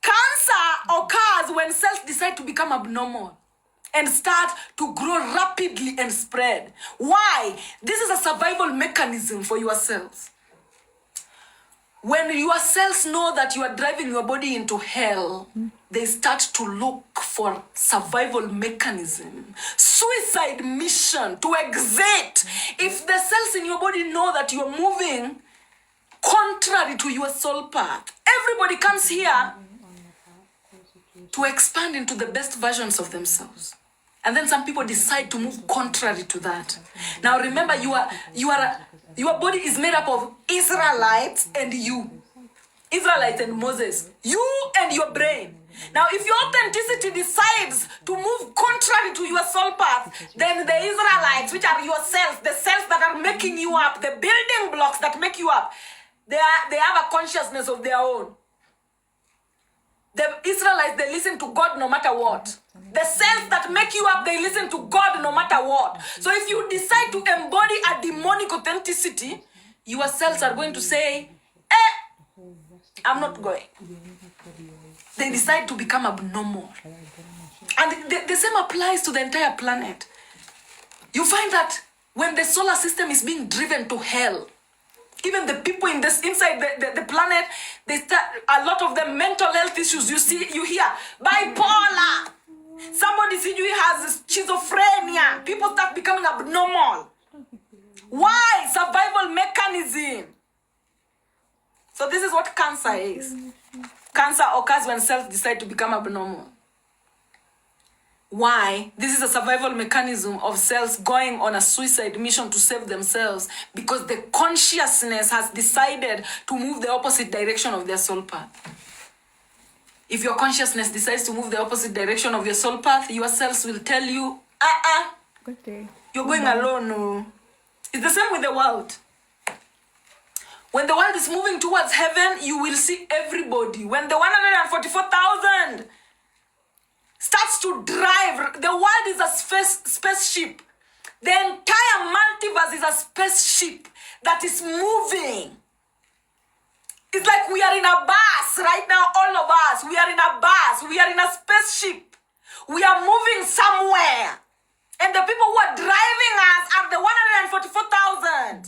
Cancer occurs when cells decide to become abnormal and start to grow rapidly and spread. Why? This is a survival mechanism for your cells. When your cells know that you are driving your body into hell, they start to look for survival mechanism, suicide mission, to exit. If the cells in your body know that you are moving contrary to your soul path, everybody comes here to expand into the best versions of themselves. And then some people decide to move contrary to that. Now remember, your body is made up of Israelites and you. Israelites and Moses. You and your brain. Now if your authenticity decides to move contrary to your soul path, then the Israelites, which are your cells, the cells that are making you up, the building blocks that make you up, they have a consciousness of their own. The Israelites, they listen to God no matter what. The cells that make you up, they listen to God no matter what. So if you decide to embody a demonic authenticity, your cells are going to say, I'm not going. They decide to become abnormal. And the same applies to the entire planet. You find that when the solar system is being driven to hell, even the people inside the planet, they start, a lot of them, mental health issues. You hear bipolar. Somebody has schizophrenia. People start becoming abnormal. Why? Survival mechanism. So this is what cancer is. Cancer occurs when cells decide to become abnormal. Why? This is a survival mechanism of cells going on a suicide mission to save themselves, because the consciousness has decided to move the opposite direction of their soul path. If your consciousness decides to move the opposite direction of your soul path, your cells will tell you, Good day. you're going alone. No. It's the same with the world. When the world is moving towards heaven, you will see everybody. When the 144,000 starts to drive, the world is a spaceship. The entire multiverse is a spaceship that is moving. It's like we are in a bus right now, all of us. We are in a bus. We are in a spaceship. We are moving somewhere. And the people who are driving us are the 144,000.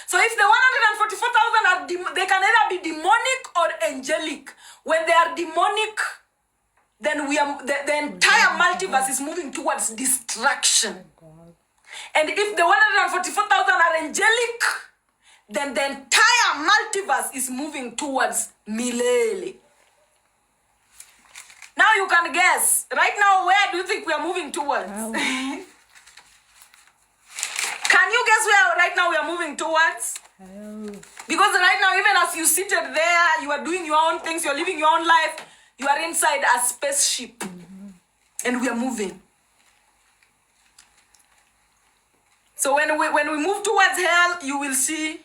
So if the 144,000 are, they can either be demonic or angelic. When they are demonic, then the entire multiverse is moving towards destruction. And if the 144,000 are angelic, then the entire multiverse is moving towards milele. Now you can guess. Right now, where do you think we are moving towards? Wow. Can you guess where right now we are moving towards? Because right now, even as you seated there, you are doing your own things, you're living your own life, you are inside a spaceship. And we are moving. So when we move towards hell, you will see,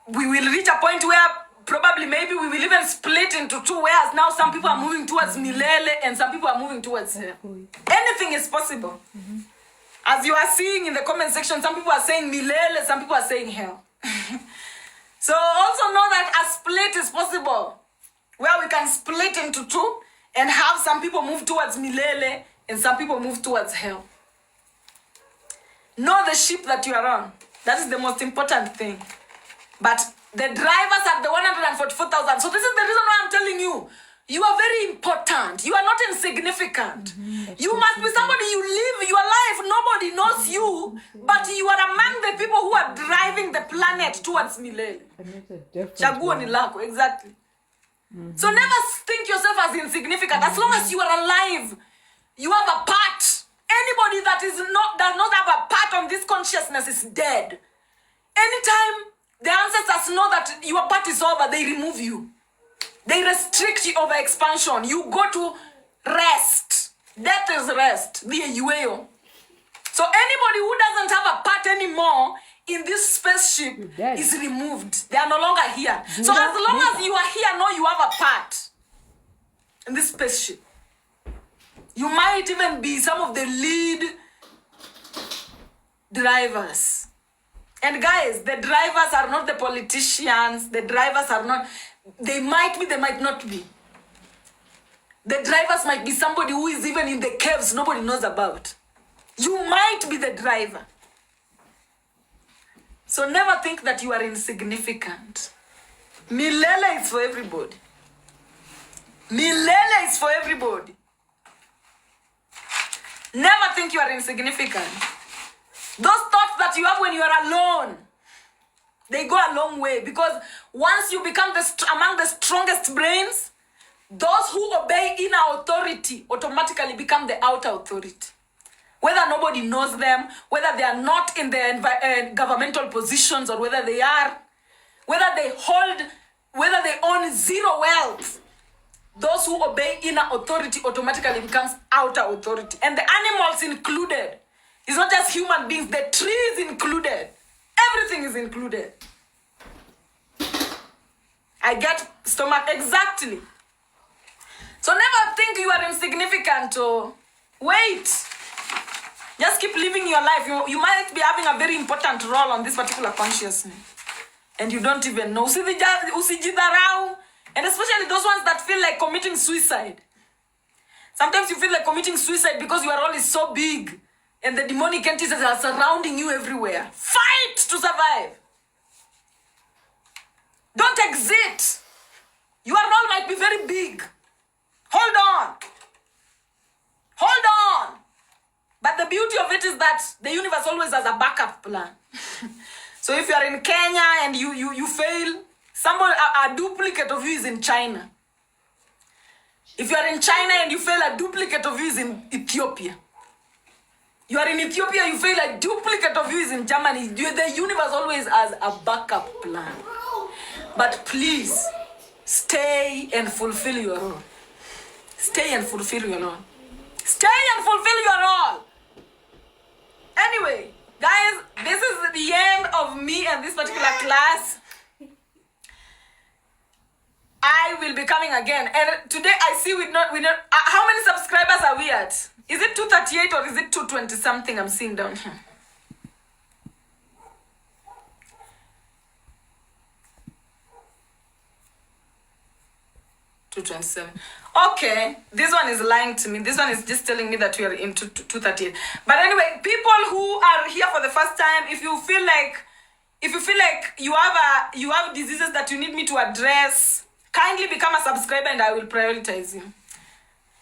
we will reach a point where probably maybe we will even split into two, whereas now some people are moving towards milele and some people are moving towards hell. Anything is possible. As you are seeing in the comment section, some people are saying milele, some people are saying hell. So also know that a split is possible, where we can split into two and have some people move towards milele and some people move towards hell. Know the ship that you are on. That is the most important thing. But the drivers are the 144,000. So this is the reason why I'm telling you, you are very important. You are not insignificant. You must be somebody, you live your life. Nobody knows you, but you are among the people who are driving the planet towards milele. Chaguo ni lako, exactly. So never think yourself as insignificant. As long as you are alive, you have a part Anybody that does not have a part on this consciousness is dead. Anytime the ancestors know that your part is over, they remove you. They restrict you over expansion. You go to rest. Death is rest. So anybody who doesn't have a part anymore in this spaceship is removed. They are no longer here. So as long as you are here, know you have a part in this spaceship. You might even be some of the lead drivers. And guys, the drivers are not the politicians. The drivers are not, they might be, they might not be. The drivers might be somebody who is even in the caves nobody knows about. You might be the driver. So never think that you are insignificant. Milele is for everybody. Milele is for everybody. Never think you are insignificant. Those thoughts that you have when you are alone, they go a long way, because once you become among the strongest brains, those who obey inner authority automatically become the outer authority. Whether nobody knows them, whether they are not in the governmental positions, or whether they are, whether they own zero wealth, those who obey inner authority automatically becomes outer authority. And the animals included. It's not just human beings, the trees included. Everything is included. I get stomach exactly. So never think you are insignificant or wait. Just keep living your life. You might be having a very important role on this particular consciousness. And you don't even know. Usijidharau. And especially those ones that feel like committing suicide. Sometimes you feel like committing suicide because your role is so big. And the demonic entities are surrounding you everywhere. Fight to survive. Don't exit. Your role might be very big. Hold on. Hold on. But the beauty of it is that the universe always has a backup plan. So if you are in Kenya and you fail, a duplicate of you is in China. If you are in China and you fail, a duplicate of you is in Ethiopia. You are in Ethiopia, you fail, a duplicate of you is in Germany. The universe always has a backup plan. But please, stay and fulfill your role. Stay and fulfill your role. Stay and fulfill your role. Anyway, guys, this is the end of me and this particular class. I will be coming again. And today I see we not how many subscribers are we at? Is it 238 or is it 220 something I'm seeing down here? $227. Okay, this one is lying to me. This one is just telling me that we are in 238. But anyway, people who are here for the first time, if you feel like you have diseases that you need me to address, kindly become a subscriber and I will prioritize you.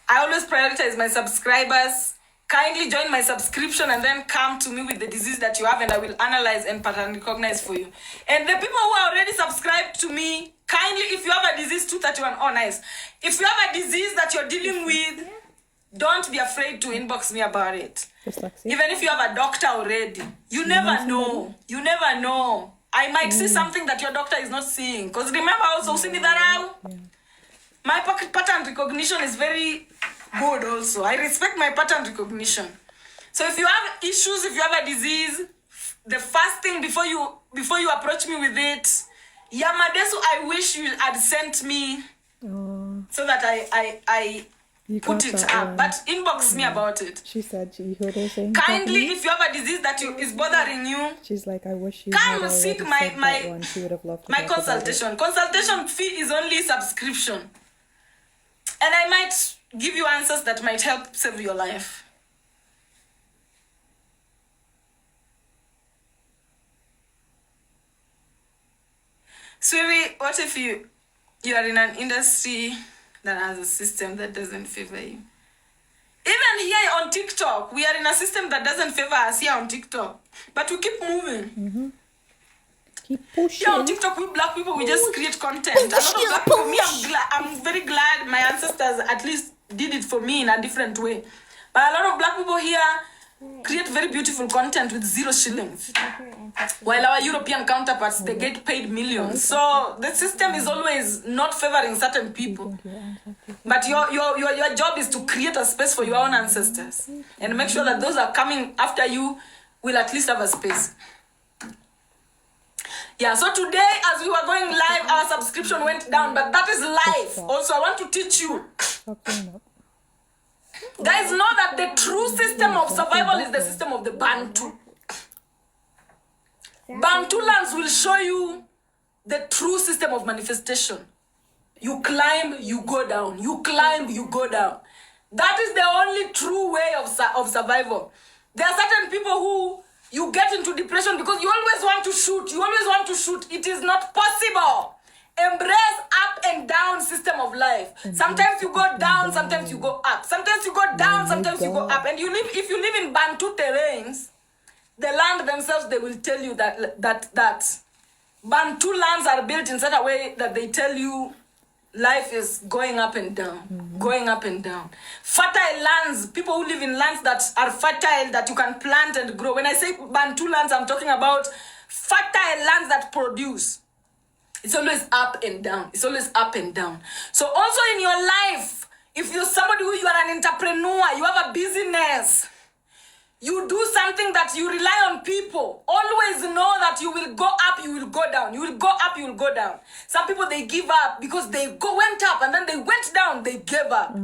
I always prioritize my subscribers. Kindly join my subscription and then come to me with the disease that you have and I will analyze and pattern recognize for you. And the people who are already subscribed to me, kindly, if you have a disease, 231, oh nice. If you have a disease that you're dealing with, don't be afraid to inbox me about it. Even if you have a doctor already, you never know. You never know. I might see something that your doctor is not seeing. Because remember also, my pattern recognition is very good also. I respect my pattern recognition. So if you have issues, if you have a disease, the first thing before you approach me with it, Yamadesu, I wish you had sent me so that I put it up. Yeah. But inbox me about it. She said you heard her saying kindly, if you have a disease that is bothering you, she's like, I wish you come seek my one. She would have loved to my consultation. Consultation fee is only subscription. And I might give you answers that might help save your life. Sweetie, what if you are in an industry that has a system that doesn't favor you? Even here on TikTok, we are in a system that doesn't favor us here on TikTok. But we keep moving. Mm-hmm. Keep pushing. Yeah, on TikTok, we black people, we just create content. A lot of black people, me, I'm very glad my ancestors at least did it for me in a different way. But a lot of black people here create very beautiful content with 0 shillings. While our European counterparts, they get paid millions. So the system is always not favoring certain people. But your job is to create a space for your own ancestors and make sure that those are coming after you will at least have a space. Yeah, so today as we were going live, our subscription went down, but that is life. Also, I want to teach you. Guys, know that the true system of survival is the system of the Bantu. Bantu lands will show you the true system of manifestation. You climb, you go down. You climb, you go down. That is the only true way of survival. There are certain people who you get into depression because you always want to shoot. You always want to shoot. It is not possible. Embrace up and down system of life. Sometimes you go down, sometimes you go up. Sometimes you go down, sometimes you go up. And if you live in Bantu terrains, the land themselves, they will tell you that Bantu lands are built in such a way that they tell you life is going up and down, going up and down. Fertile lands, people who live in lands that are fertile, that you can plant and grow. When I say Bantu lands, I'm talking about fertile lands that produce. It's always up and down. It's always up and down. So also in your life, if you're somebody who you are an entrepreneur, you have a business, you do something that you rely on people, always know that you will go up, you will go down. You will go up, you will go down. Some people, they give up because they went up and then they went down, they gave up.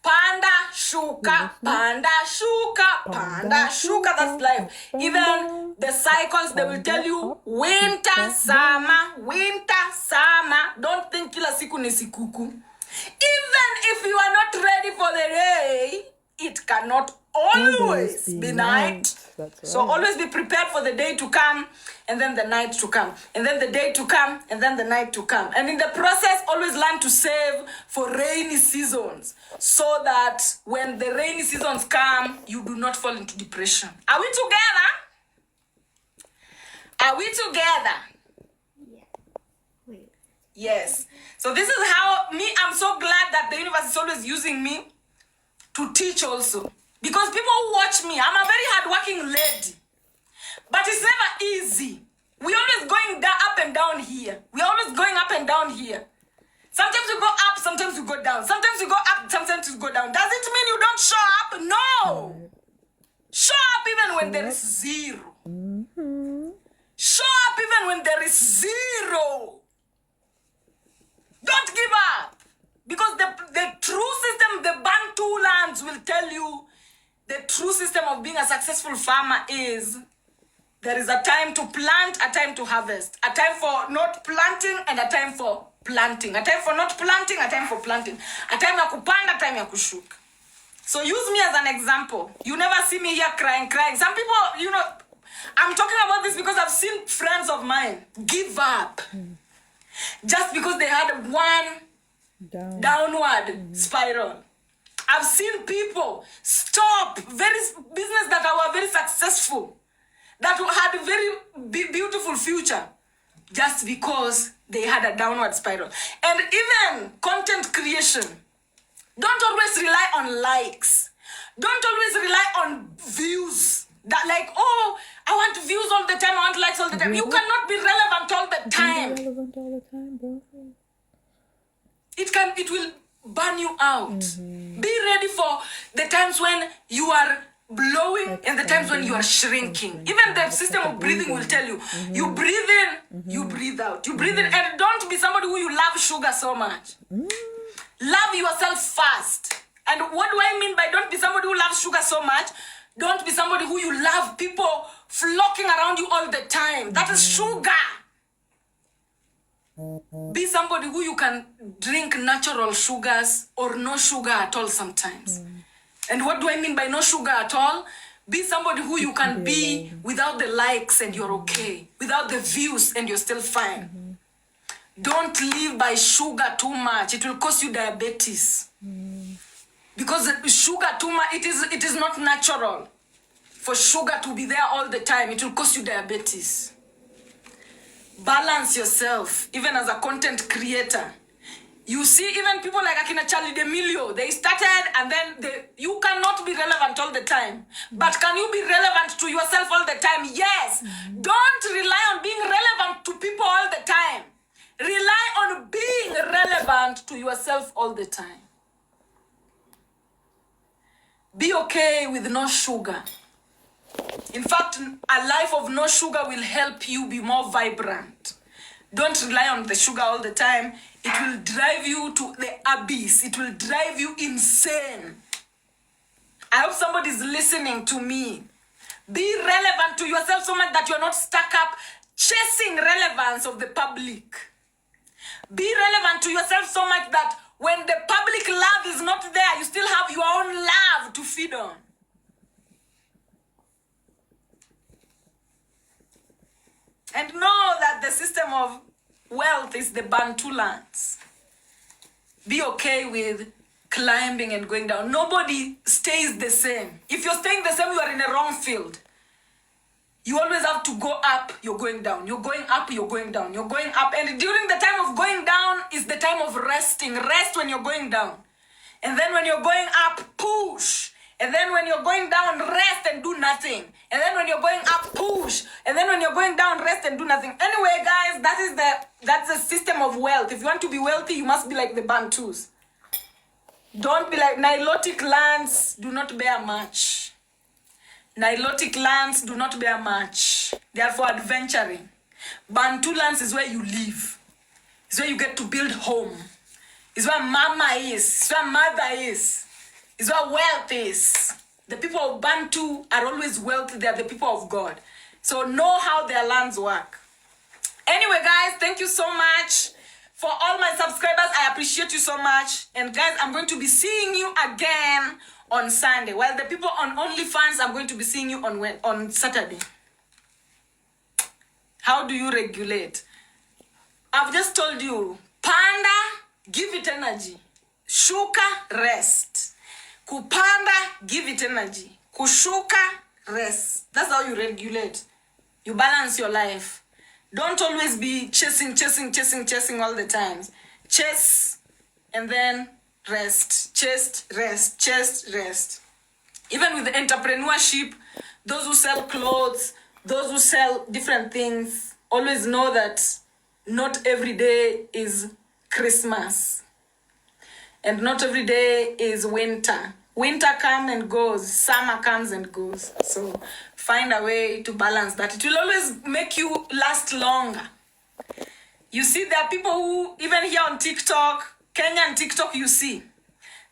Panda, shuka, panda, shuka, panda, shuka, that's life. Even the cycles, they will tell you, winter, summer, winter, summer. Don't think kila siku ni sikuku. Even if you are not ready for the day, it cannot always be night. So always be prepared for the day to come and then the night to come. And then the day to come and then the night to come. And in the process, always learn to save for rainy seasons so that when the rainy seasons come, you do not fall into depression. Are we together? Are we together? Yeah. Wait. Yes. So this is how I'm so glad that the universe is always using me to teach also. Because people who watch me, I'm a very hardworking lady. But it's never easy. We're always going up and down here. We're always going up and down here. Sometimes you go up, sometimes you go down. Sometimes you go up, sometimes you go down. Does it mean you don't show up? No. Show up even when there is zero. Show up even when there is zero. Don't give up. Because the true system, the Bantu lands will tell you the true system of being a successful farmer is there is a time to plant, a time to harvest, a time for not planting and a time for planting, a time for not planting, a time for planting, a time ya kupanda, a time ya kushuka. So use me as an example. You never see me here crying. Some people, I'm talking about this because I've seen friends of mine give up just because they had one downward spiral. I've seen people stop business that were very successful, that had a very beautiful future, just because they had a downward spiral. And even content creation, don't always rely on likes. Don't always rely on views. That like, oh, I want views all the time, I want likes all the time. You cannot be relevant all the time. Relevant all the time, bro. It will burn you out. Be ready for the times when you are blowing and the times when you are shrinking. Even the system of breathing will tell you, you breathe in, you breathe out. You breathe in, and don't be somebody who you love sugar so much. Love yourself first. And what do I mean by don't be somebody who loves sugar so much? Don't be somebody who you love people flocking around you all the time. That is sugar. Be somebody who you can drink natural sugars or no sugar at all sometimes. And what do I mean by no sugar at all? Be somebody who you can be without the likes and you're okay. Without the views and you're still fine. Don't live by sugar too much. It will cause you diabetes. Because sugar too much, it is not natural for sugar to be there all the time. It will cause you diabetes. Balance yourself, even as a content creator. You see, even people like Akina Charlie D'Amelio, they started and then you cannot be relevant all the time. But can you be relevant to yourself all the time? Yes. Don't rely on being relevant to people all the time. Rely on being relevant to yourself all the time. Be okay with no sugar. In fact, a life of no sugar will help you be more vibrant. Don't rely on the sugar all the time. It will drive you to the abyss. It will drive you insane. I hope somebody's listening to me. Be relevant to yourself so much that you're not stuck up chasing relevance of the public. Be relevant to yourself so much that when the public love is not there, you still have your own love to feed on. And know that the system of wealth is the Bantu lands. Be okay with climbing and going down. Nobody stays the same. If you're staying the same, you are in a wrong field. You always have to go up, you're going down. You're going up, you're going down. You're going up. And during the time of going down is the time of resting. Rest when you're going down. And then when you're going up, push. And then when you're going down, rest and do nothing. And then when you're going up, push. And then when you're going down, rest and do nothing. Anyway, guys, that's the system of wealth. If you want to be wealthy, you must be like the Bantus. Don't be like Nilotic lands do not bear much. Nilotic lands do not bear much. They are for adventuring. Bantu lands is where you live. It's where you get to build home. It's where mama is. It's where mother is. It's where wealth is. The people of Bantu are always wealthy. They are the people of God. So know how their lands work. Anyway, guys, thank you so much. For all my subscribers, I appreciate you so much. And guys, I'm going to be seeing you again on Sunday. While the people on OnlyFans, I'm going to be seeing you on Saturday. How do you regulate? I've just told you, panda, give it energy. Shuka, rest. Kupanda, give it energy. Kushuka, rest. That's how you regulate. You balance your life. Don't always be chasing all the time. Chase and then rest. Chase, rest. Even with entrepreneurship, those who sell clothes, those who sell different things, always know that not every day is Christmas. And not every day is winter. Winter comes and goes. Summer comes and goes. So find a way to balance that. It will always make you last longer. You see, there are people who, even here on TikTok, Kenyan TikTok, you see,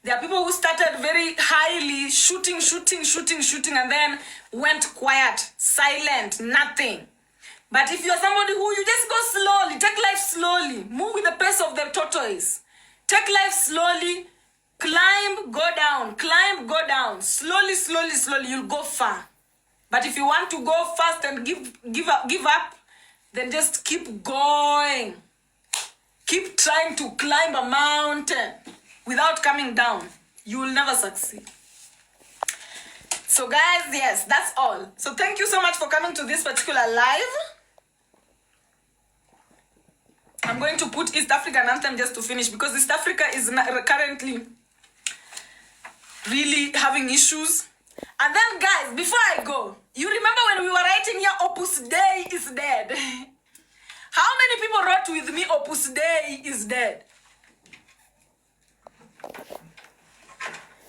there are people who started very highly shooting, and then went quiet, silent, nothing. But if you're somebody who you just go slowly, take life slowly, move with the pace of the tortoise. Take life slowly, climb, go down. Slowly, you'll go far. But if you want to go fast and give up, then just keep going. Keep trying to climb a mountain without coming down. You will never succeed. So guys, yes, that's all. So thank you so much for coming to this particular live. I'm going to put East African anthem just to finish because East Africa is currently really having issues. And then guys, before I go, you remember when we were writing here, Opus Dei is dead. How many people wrote with me, Opus Dei is dead?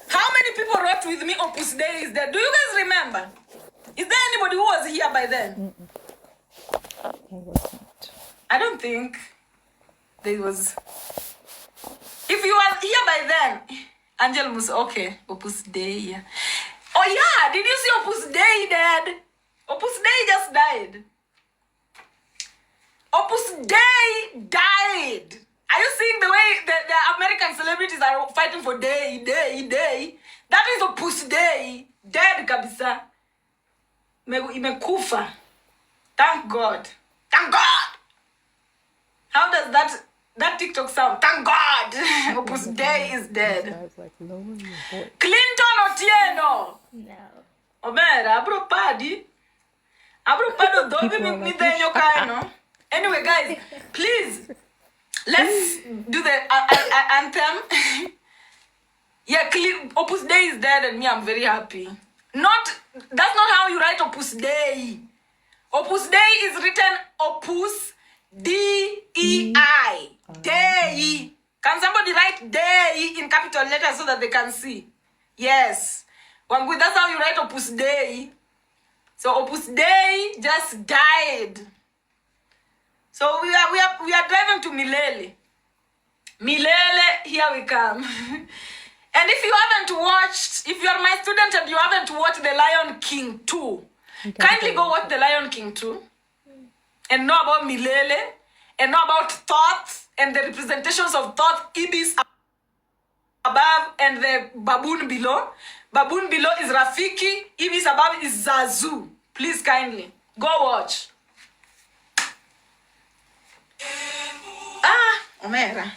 How many people wrote with me, Opus Dei is dead? Do you guys remember? Is there anybody who was here by then? I wasn't. I don't think there was. If you were here by then, Angel was okay. Opus Dei. Yeah. Oh yeah, did you see Opus Dei dead? Opus Dei just died. Opus Dei died. Are you seeing the way the American celebrities are fighting for Dei? That is Opus Dei. Dead kabisa. Imekufa. Thank God. Thank God. How does that TikTok sound? Thank God. Opus Dei is dead. Sounds like lowering your voice. Clinton Otieno. No. Omera, abro padi. Abro pado dobi mi denyo kaino. Anyway, guys, please Let's do the anthem. Yeah, Opus Dei is dead and me, I'm very happy. That's not how you write Opus Dei. Opus Dei is written Opus D-E-I. Dei. Can somebody write Dei in capital letters so that they can see? Yes. Wangui, that's how you write Opus Dei. So Opus Dei just died. So we are driving to Milele. Milele, here we come. And if you haven't watched, if you are my student and you haven't watched The Lion King 2, kindly go watch The Lion King 2 and know about Milele and know about thoughts and the representations of thought, Ibis above and the baboon below. Baboon below is Rafiki, Ibis above is Zazu. Please kindly go watch. Omera.